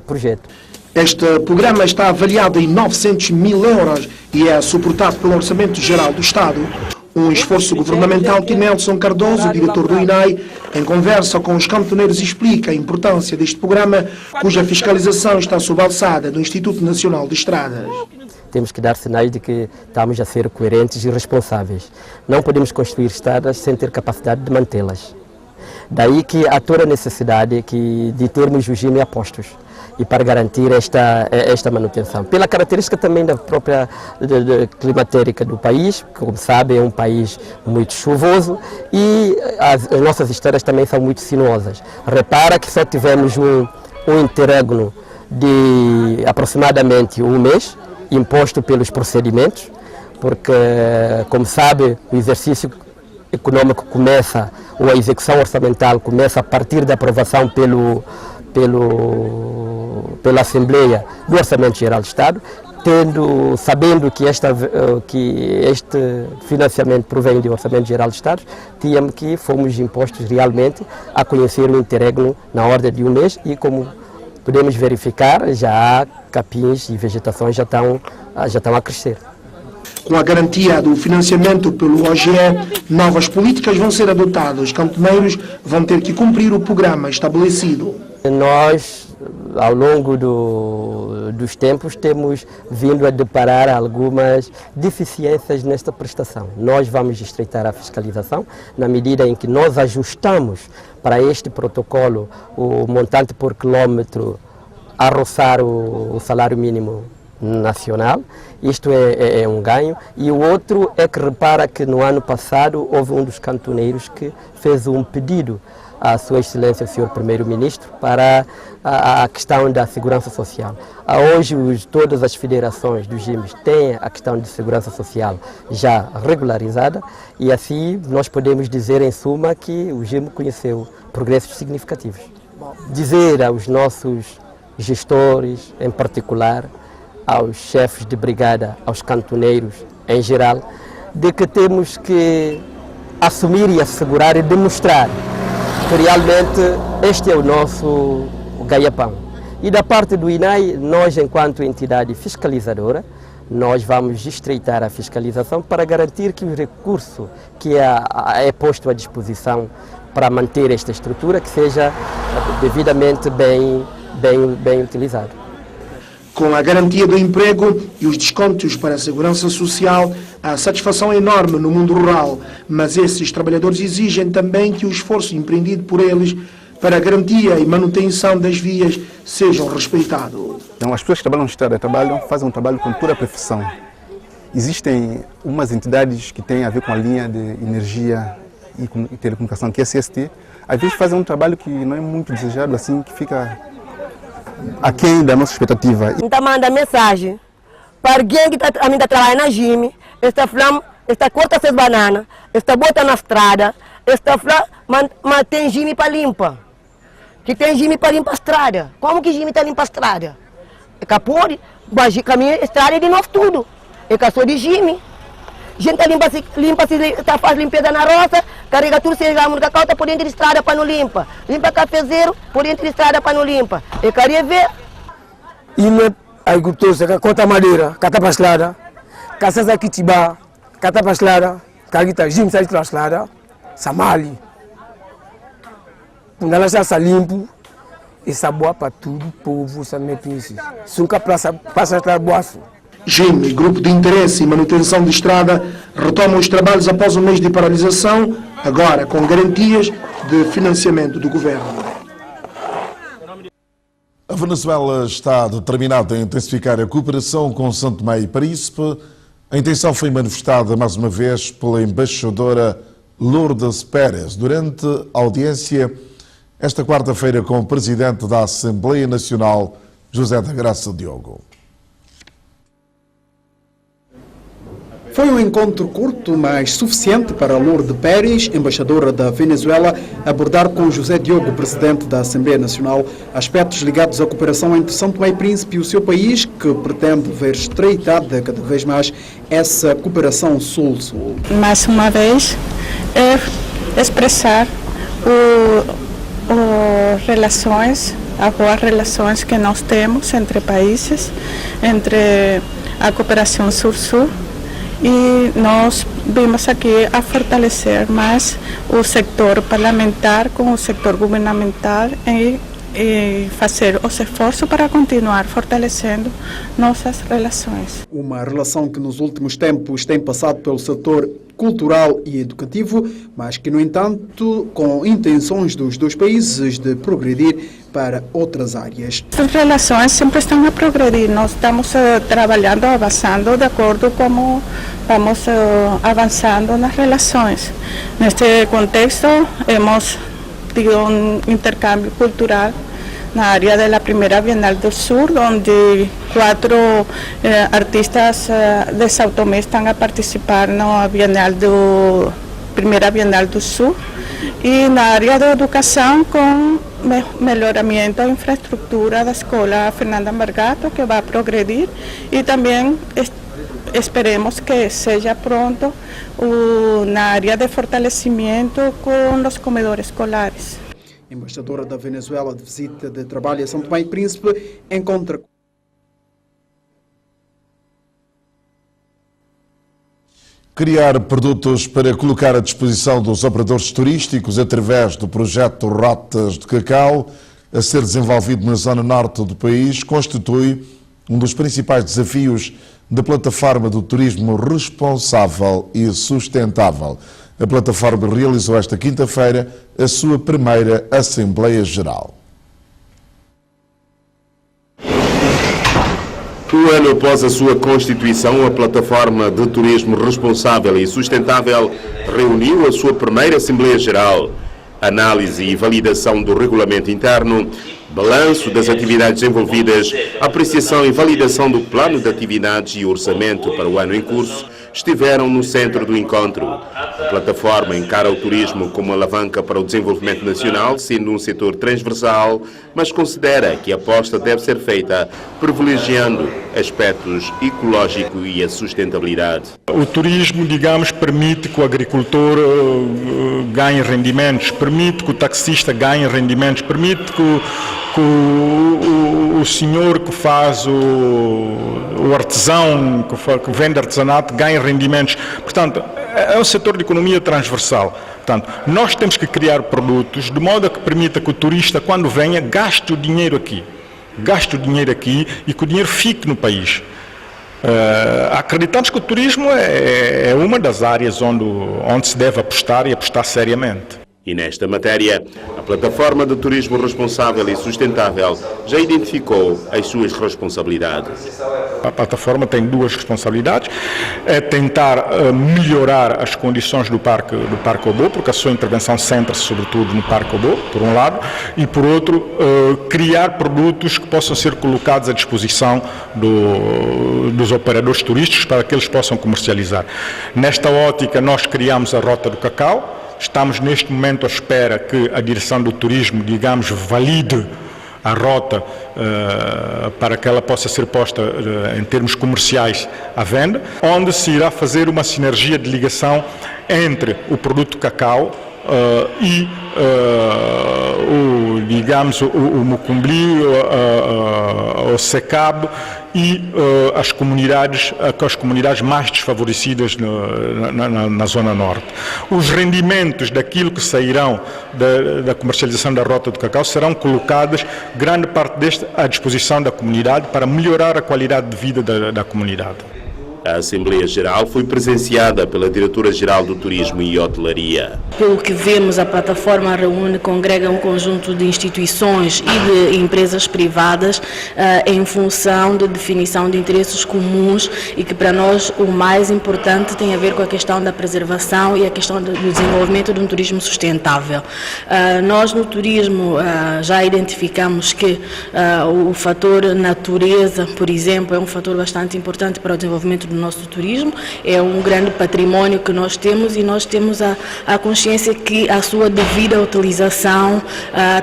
projeto. Este programa está avaliado em 900 mil euros e é suportado pelo Orçamento Geral do Estado. Um esforço governamental que Nelson Cardoso, diretor do INAI, em conversa com os camponeiros, explica a importância deste programa, cuja fiscalização está sob a alçada do Instituto Nacional de Estradas. Temos que dar sinais de que estamos a ser coerentes e responsáveis. Não podemos construir estradas sem ter capacidade de mantê-las. Daí que há toda a necessidade de termos o GIM a postos e para garantir esta manutenção. Pela característica também da própria climatérica do país, que, como sabe, é um país muito chuvoso e as nossas estradas também são muito sinuosas. Repara que só tivemos um interregno de aproximadamente um mês, imposto pelos procedimentos, porque, como sabe, o exercício econômico começa, ou a execução orçamental começa a partir da aprovação pela Assembleia do Orçamento Geral do Estado. sabendo que este financiamento provém do Orçamento Geral do Estado, fomos impostos realmente a conhecer o interregno na ordem de um mês e, como podemos verificar, já há capins e vegetações já estão a crescer. Com a garantia do financiamento pelo OGE, novas políticas vão ser adotadas. Os cantoneiros vão ter que cumprir o programa estabelecido. Nós, ao longo dos tempos, temos vindo a deparar algumas deficiências nesta prestação. Nós vamos estreitar a fiscalização na medida em que nós ajustamos para este protocolo o montante por quilómetro a roçar o salário mínimo nacional. Isto é um ganho. E o outro é que repara que no ano passado houve um dos cantoneiros que fez um pedido à Sua Excelência, o Sr. Primeiro-Ministro, para a questão da segurança social. Hoje todas as federações dos GIMs têm a questão de segurança social já regularizada e assim nós podemos dizer em suma que o GIM conheceu progressos significativos. Dizer aos nossos gestores, em particular, aos chefes de brigada, aos cantoneiros em geral, de que temos que assumir e assegurar e demonstrar que realmente este é o nosso ganha-pão. E da parte do INAI, nós, enquanto entidade fiscalizadora, nós vamos estreitar a fiscalização para garantir que o recurso que é posto à disposição para manter esta estrutura, que seja devidamente bem utilizado. Com a garantia do emprego e os descontos para a segurança social, a satisfação é enorme no mundo rural, mas esses trabalhadores exigem também que o esforço empreendido por eles para a garantia e manutenção das vias sejam respeitados. Então, as pessoas que trabalham no Estado fazem um trabalho com toda a perfeição. Existem umas entidades que têm a ver com a linha de energia e telecomunicação, que é a CST, às vezes fazem um trabalho que não é muito desejado, assim, que fica aquém da nossa expectativa. Então manda mensagem para alguém que ainda trabalha na GIM, está corta essas bananas, está bota na estrada, está mas tem GIM para limpar. Que tem GIM para limpar a estrada. Como que GIM está limpa a estrada? É capô, caminho estrada de nós tudo. É caçou de GIM. Gente faz limpeza na roça, carrega tudo, se liga no cacau, tá por dentro de estrada para não limpa. Limpa cafezeiro, por dentro de estrada para não limpa. Eu queria ver. E não agricultor, que corta madeira, cata para a estrada, caça aqui tibá, cata para a estrada, carita, gim, sai para a estrada, samali. Quando ela já está limpo, essa boa para tudo, povo, essa mepice. Se nunca passa a estrada boaço. GIM e Grupo de Interesse e Manutenção de Estrada retomam os trabalhos após um mês de paralisação, agora com garantias de financiamento do governo. A Venezuela está determinada a intensificar a cooperação com São Tomé e Príncipe. A intenção foi manifestada mais uma vez pela embaixadora Lourdes Pérez durante a audiência esta quarta-feira com o presidente da Assembleia Nacional, José da Graça Diogo. Foi um encontro curto, mas suficiente para Lourdes Pérez, embaixadora da Venezuela, abordar com José Diogo, presidente da Assembleia Nacional, aspectos ligados à cooperação entre São Tomé e Príncipe e o seu país, que pretende ver estreitada cada vez mais essa cooperação sul-sul. Mais uma vez, expressar as boas relações que nós temos entre países, entre a cooperação sul-sul. E nós vimos aqui a fortalecer mais o setor parlamentar com o setor governamental e fazer os esforços para continuar fortalecendo nossas relações. Uma relação que nos últimos tempos tem passado pelo setor cultural e educativo, mas que, no entanto, com intenções dos dois países de progredir para outras áreas. As relações sempre estão a progredir. Nós estamos trabalhando, avançando de acordo com como vamos avançando nas relações. Neste contexto, hemos tido um intercâmbio cultural na área da primeira Bienal do Sul, onde 4 artistas de São Tomé estão a participar na primeira Bienal do Sul, e na área da educação com melhoramento da infraestrutura da escola Fernanda Margato, que vai progredir, e também esperemos que seja pronto na área de fortalecimento com os comedores escolares. A embaixadora da Venezuela de visita de trabalho a São Tomé e Príncipe encontra criar produtos para colocar à disposição dos operadores turísticos através do projeto Rotas de Cacau, a ser desenvolvido na zona norte do país, constitui um dos principais desafios da plataforma do turismo responsável e sustentável. A plataforma realizou esta quinta-feira a sua primeira Assembleia Geral. Um ano após a sua constituição, a Plataforma de Turismo Responsável e Sustentável reuniu a sua primeira Assembleia Geral. Análise e validação do regulamento interno, balanço das atividades envolvidas, apreciação e validação do plano de atividades e orçamento para o ano em curso estiveram no centro do encontro. A plataforma encara o turismo como alavanca para o desenvolvimento nacional, sendo um setor transversal, mas considera que a aposta deve ser feita privilegiando aspectos ecológicos e a sustentabilidade. O turismo, digamos, permite que o agricultor ganhe rendimentos, permite que o taxista ganhe rendimentos, permite que o senhor que faz o artesão, que vende artesanato, ganhe rendimentos. Portanto, é um setor de economia transversal. Portanto, nós temos que criar produtos de modo a que permita que o turista, quando venha, gaste o dinheiro aqui. Gaste o dinheiro aqui e que o dinheiro fique no país. Acreditamos que o turismo é uma das áreas onde se deve apostar e apostar seriamente. E nesta matéria, a Plataforma de Turismo Responsável e Sustentável já identificou as suas responsabilidades. A plataforma tem duas responsabilidades: é tentar melhorar as condições do Parque Obo, porque a sua intervenção centra-se sobretudo no Parque Obo, por um lado, e por outro, criar produtos que possam ser colocados à disposição dos operadores turísticos para que eles possam comercializar. Nesta ótica, nós criamos a Rota do Cacau. Estamos neste momento à espera que a direção do turismo, digamos, valide a rota para que ela possa ser posta em termos comerciais à venda, onde se irá fazer uma sinergia de ligação entre o produto cacau e o Mucumbli, o Secab e as comunidades mais desfavorecidas na Zona Norte. Os rendimentos daquilo que sairão da comercialização da Rota do Cacau serão colocados, grande parte deste, à disposição da comunidade para melhorar a qualidade de vida da comunidade. A Assembleia Geral foi presenciada pela Diretora-Geral do Turismo e Hotelaria. Pelo que vemos, a plataforma congrega um conjunto de instituições e de empresas privadas em função de definição de interesses comuns e que para nós o mais importante tem a ver com a questão da preservação e a questão do desenvolvimento de um turismo sustentável. Nós no turismo já identificamos que o fator natureza, por exemplo, é um fator bastante importante para o desenvolvimento do nosso turismo, é um grande património que nós temos e nós temos a consciência que a sua devida utilização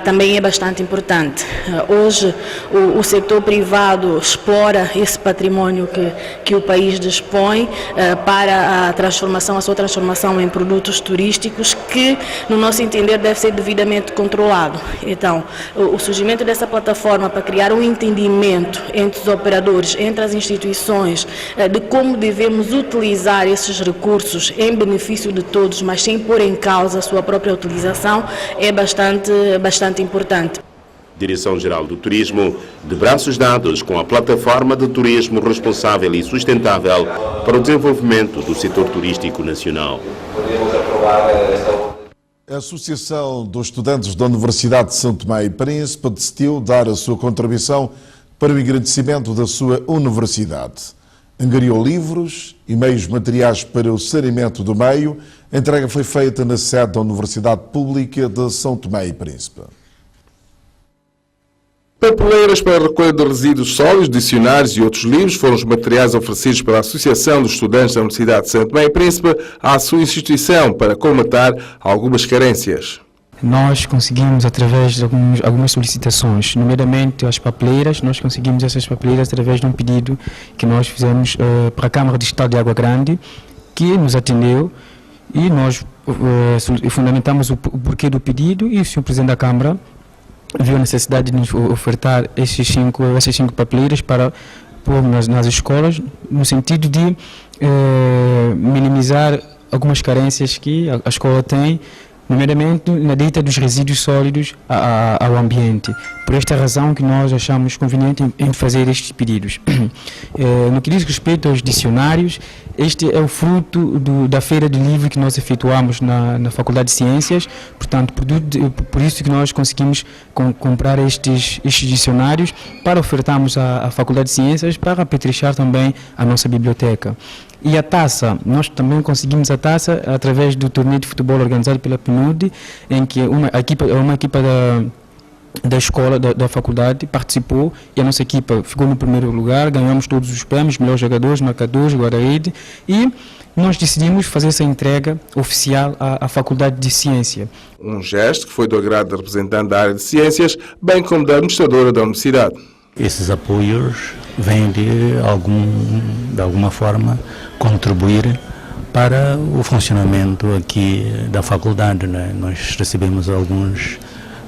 também é bastante importante. Hoje o setor privado explora esse património que o país dispõe para a sua transformação em produtos turísticos que, no nosso entender, deve ser devidamente controlado. Então, o surgimento dessa plataforma para criar um entendimento entre os operadores, entre as instituições, de como devemos utilizar esses recursos em benefício de todos, mas sem pôr em causa a sua própria utilização, é bastante importante. Direção-Geral do Turismo, de braços dados com a Plataforma de Turismo Responsável e Sustentável para o desenvolvimento do setor turístico nacional. A Associação dos Estudantes da Universidade de São Tomé e Príncipe decidiu dar a sua contribuição para o engrandecimento da sua universidade. Angariou livros e meios materiais para o saneamento do meio. A entrega foi feita na sede da Universidade Pública de São Tomé e Príncipe. Papeleiras para a recolha de resíduos sólidos, dicionários e outros livros foram os materiais oferecidos pela Associação dos Estudantes da Universidade de São Tomé e Príncipe à sua instituição para colmatar algumas carências. nós conseguimos, através de algumas solicitações, nomeadamente as papeleiras, nós conseguimos essas papeleiras através de um pedido que nós fizemos para a Câmara de Estado de Água Grande, que nos atendeu, e nós fundamentamos o porquê do pedido, e o Sr. Presidente da Câmara viu a necessidade de nos ofertar essas cinco papeleiras para pôr nas escolas, no sentido de minimizar algumas carências que a escola tem, nomeadamente na dita dos resíduos sólidos ao ambiente. Por esta razão que nós achamos conveniente em fazer estes pedidos. No que diz respeito aos dicionários, este é o fruto da feira de livro que nós efetuamos na Faculdade de Ciências, portanto, por isso que nós conseguimos comprar estes dicionários para ofertarmos à Faculdade de Ciências, para apetrechar também a nossa biblioteca. E a taça, nós também conseguimos a taça através do torneio de futebol organizado pela PNUD, em que uma equipa da escola, da faculdade, participou, e a nossa equipa ficou no primeiro lugar, ganhamos todos os prêmios, melhores jogadores, marcadores, guarda-rede, e nós decidimos fazer essa entrega oficial à Faculdade de Ciência. Um gesto que foi do agrado da representante da área de Ciências, bem como da administradora da Universidade. Esses apoios vêm de alguma forma contribuir para o funcionamento aqui da faculdade, né? Nós recebemos alguns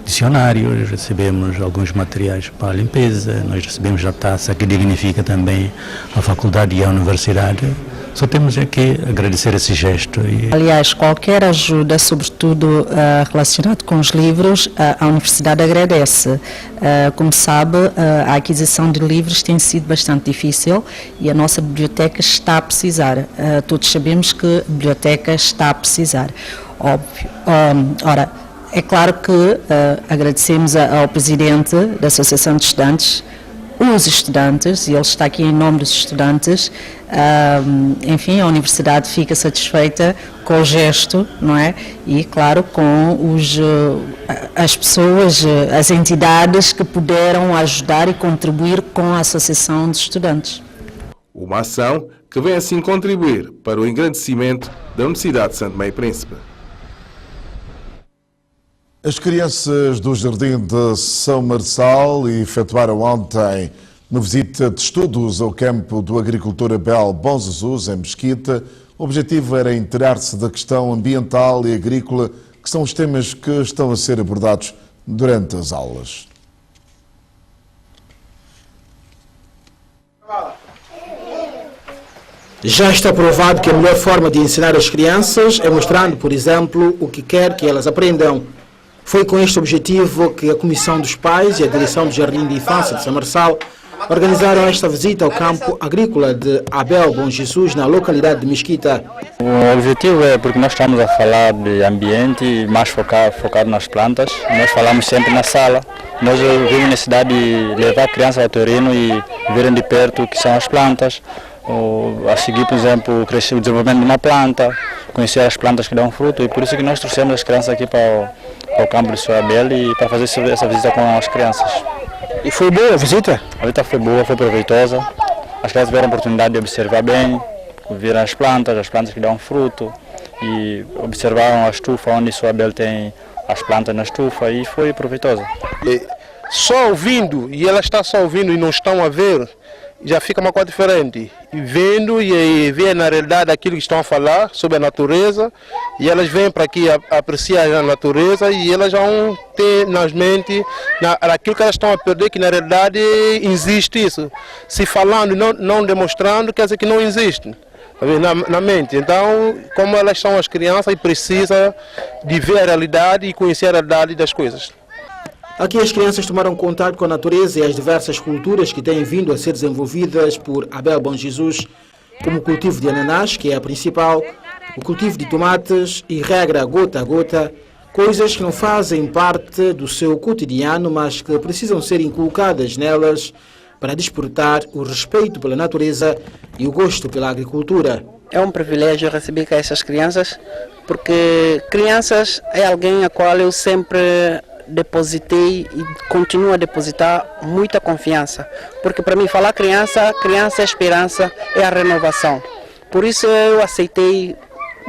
dicionários, recebemos alguns materiais para a limpeza, nós recebemos a taça que dignifica também a faculdade e a universidade. Só temos que agradecer esse gesto. Aliás, qualquer ajuda, sobretudo relacionada com os livros, a Universidade agradece. Como sabe, a aquisição de livros tem sido bastante difícil e a nossa biblioteca está a precisar. Todos sabemos que a biblioteca está a precisar. Óbvio. Ora, é claro que agradecemos ao Presidente da Associação de Estudantes, os estudantes, e ele está aqui em nome dos estudantes. Enfim, a Universidade fica satisfeita com o gesto, não é? E, claro, com as pessoas, as entidades que puderam ajudar e contribuir com a Associação de Estudantes. Uma ação que vem assim contribuir para o engrandecimento da Universidade de Santo Tomé e Príncipe. As crianças do Jardim de São Marçal efetuaram ontem uma visita de estudos ao campo do agricultor Abel Bom Jesus, em Mesquita. O objetivo era inteirar-se da questão ambiental e agrícola, que são os temas que estão a ser abordados durante as aulas. Já está provado que a melhor forma de ensinar as crianças é mostrando, por exemplo, o que quer que elas aprendam. Foi com este objetivo que a Comissão dos Pais e a Direção do Jardim de Infância de São Marçal organizaram esta visita ao campo agrícola de Abel Bom Jesus, na localidade de Mesquita. O objetivo é porque nós estamos a falar de ambiente, mais focado nas plantas. Nós falamos sempre na sala. Nós vimos a necessidade de levar a criança ao terreno e verem de perto o que são as plantas. A seguir, por exemplo, o desenvolvimento de uma planta, conhecer as plantas que dão fruto, e por isso que nós trouxemos as crianças aqui para o campo de Sr. Abel e para fazer essa visita com as crianças. E foi boa a visita? A visita foi boa, foi proveitosa. As crianças tiveram a oportunidade de observar bem, ver as plantas que dão fruto, e observaram a estufa onde Sr. Abel tem as plantas na estufa, e foi proveitosa. Só ouvindo, e ela está só ouvindo e não estão a ver, já fica uma coisa diferente. E vendo e ver na realidade aquilo que estão a falar sobre a natureza, e elas vêm para aqui apreciar a natureza, e elas vão ter nas mentes aquilo que elas estão a perder, que na realidade existe isso. Se falando e não demonstrando, quer dizer que não existe na mente. Então, como elas são as crianças, precisam de ver a realidade e conhecer a realidade das coisas. Aqui as crianças tomaram contato com a natureza e as diversas culturas que têm vindo a ser desenvolvidas por Abel Bom Jesus, como o cultivo de ananás, que é a principal, o cultivo de tomates e regra gota a gota, coisas que não fazem parte do seu cotidiano, mas que precisam ser inculcadas nelas para despertar o respeito pela natureza e o gosto pela agricultura. É um privilégio receber com essas crianças, porque crianças é alguém a qual eu sempre depositei e continuo a depositar muita confiança, porque para mim falar criança é esperança, é a renovação. Por isso eu aceitei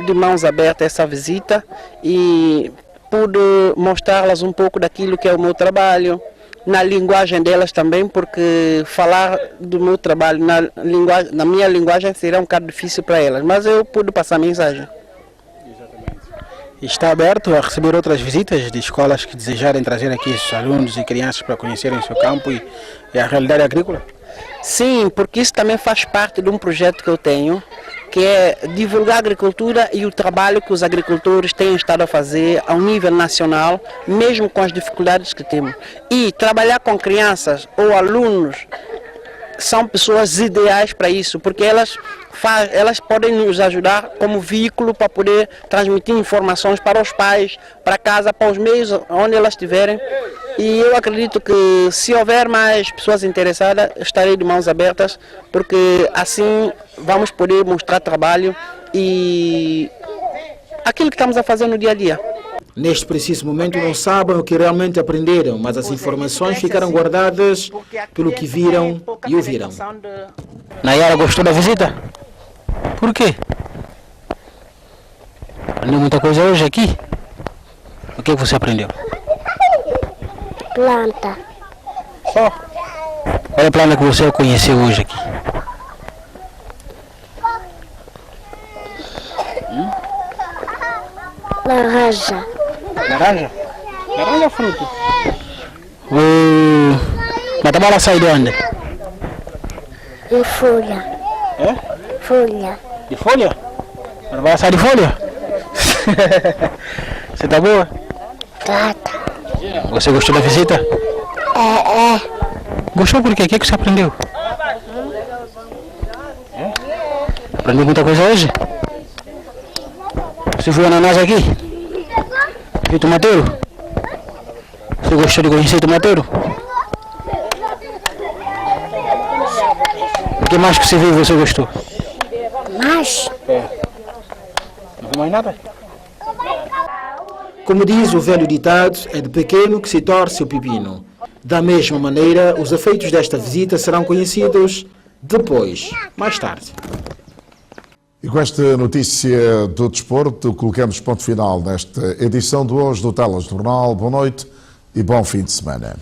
de mãos abertas essa visita, e pude mostrar-las um pouco daquilo que é o meu trabalho, na linguagem delas também, porque falar do meu trabalho na minha linguagem seria um bocado difícil para elas, mas eu pude passar a mensagem. Está aberto a receber outras visitas de escolas que desejarem trazer aqui os alunos e crianças para conhecerem o seu campo e a realidade agrícola? Sim, porque isso também faz parte de um projeto que eu tenho, que é divulgar a agricultura e o trabalho que os agricultores têm estado a fazer ao nível nacional, mesmo com as dificuldades que temos. E trabalhar com crianças ou alunos são pessoas ideais para isso, porque elas podem nos ajudar como veículo para poder transmitir informações para os pais, para casa, para os meios onde elas estiverem. E eu acredito que se houver mais pessoas interessadas, estarei de mãos abertas, porque assim vamos poder mostrar trabalho e aquilo que estamos a fazer no dia a dia. Neste preciso momento não sabem o que realmente aprenderam, mas as informações ficaram guardadas pelo que viram e ouviram. Nayara, gostou da visita? Por quê? Aprendeu muita coisa hoje aqui? O que você aprendeu? Planta. Só? Qual é a planta que você conheceu hoje aqui? Laranja. Laranja? Laranja é fruto. Mas a bola sai de onde? De folha. É? Folha. De folha? A bola sai de folha? Você tá boa? Tá. Você gostou da visita? É. Gostou por quê? O que você aprendeu? Aprendeu muita coisa hoje? Você viu ananás aqui? Viu tomateiro? Você gostou de conhecer tomateiro? O que mais que você viu e você gostou? Mais? Não viu mais nada? Como diz o velho ditado, é de pequeno que se torce o pepino. Da mesma maneira, os efeitos desta visita serão conhecidos depois, mais tarde. E com esta notícia do desporto, colocamos ponto final nesta edição de hoje do Telejornal. Boa noite e bom fim de semana.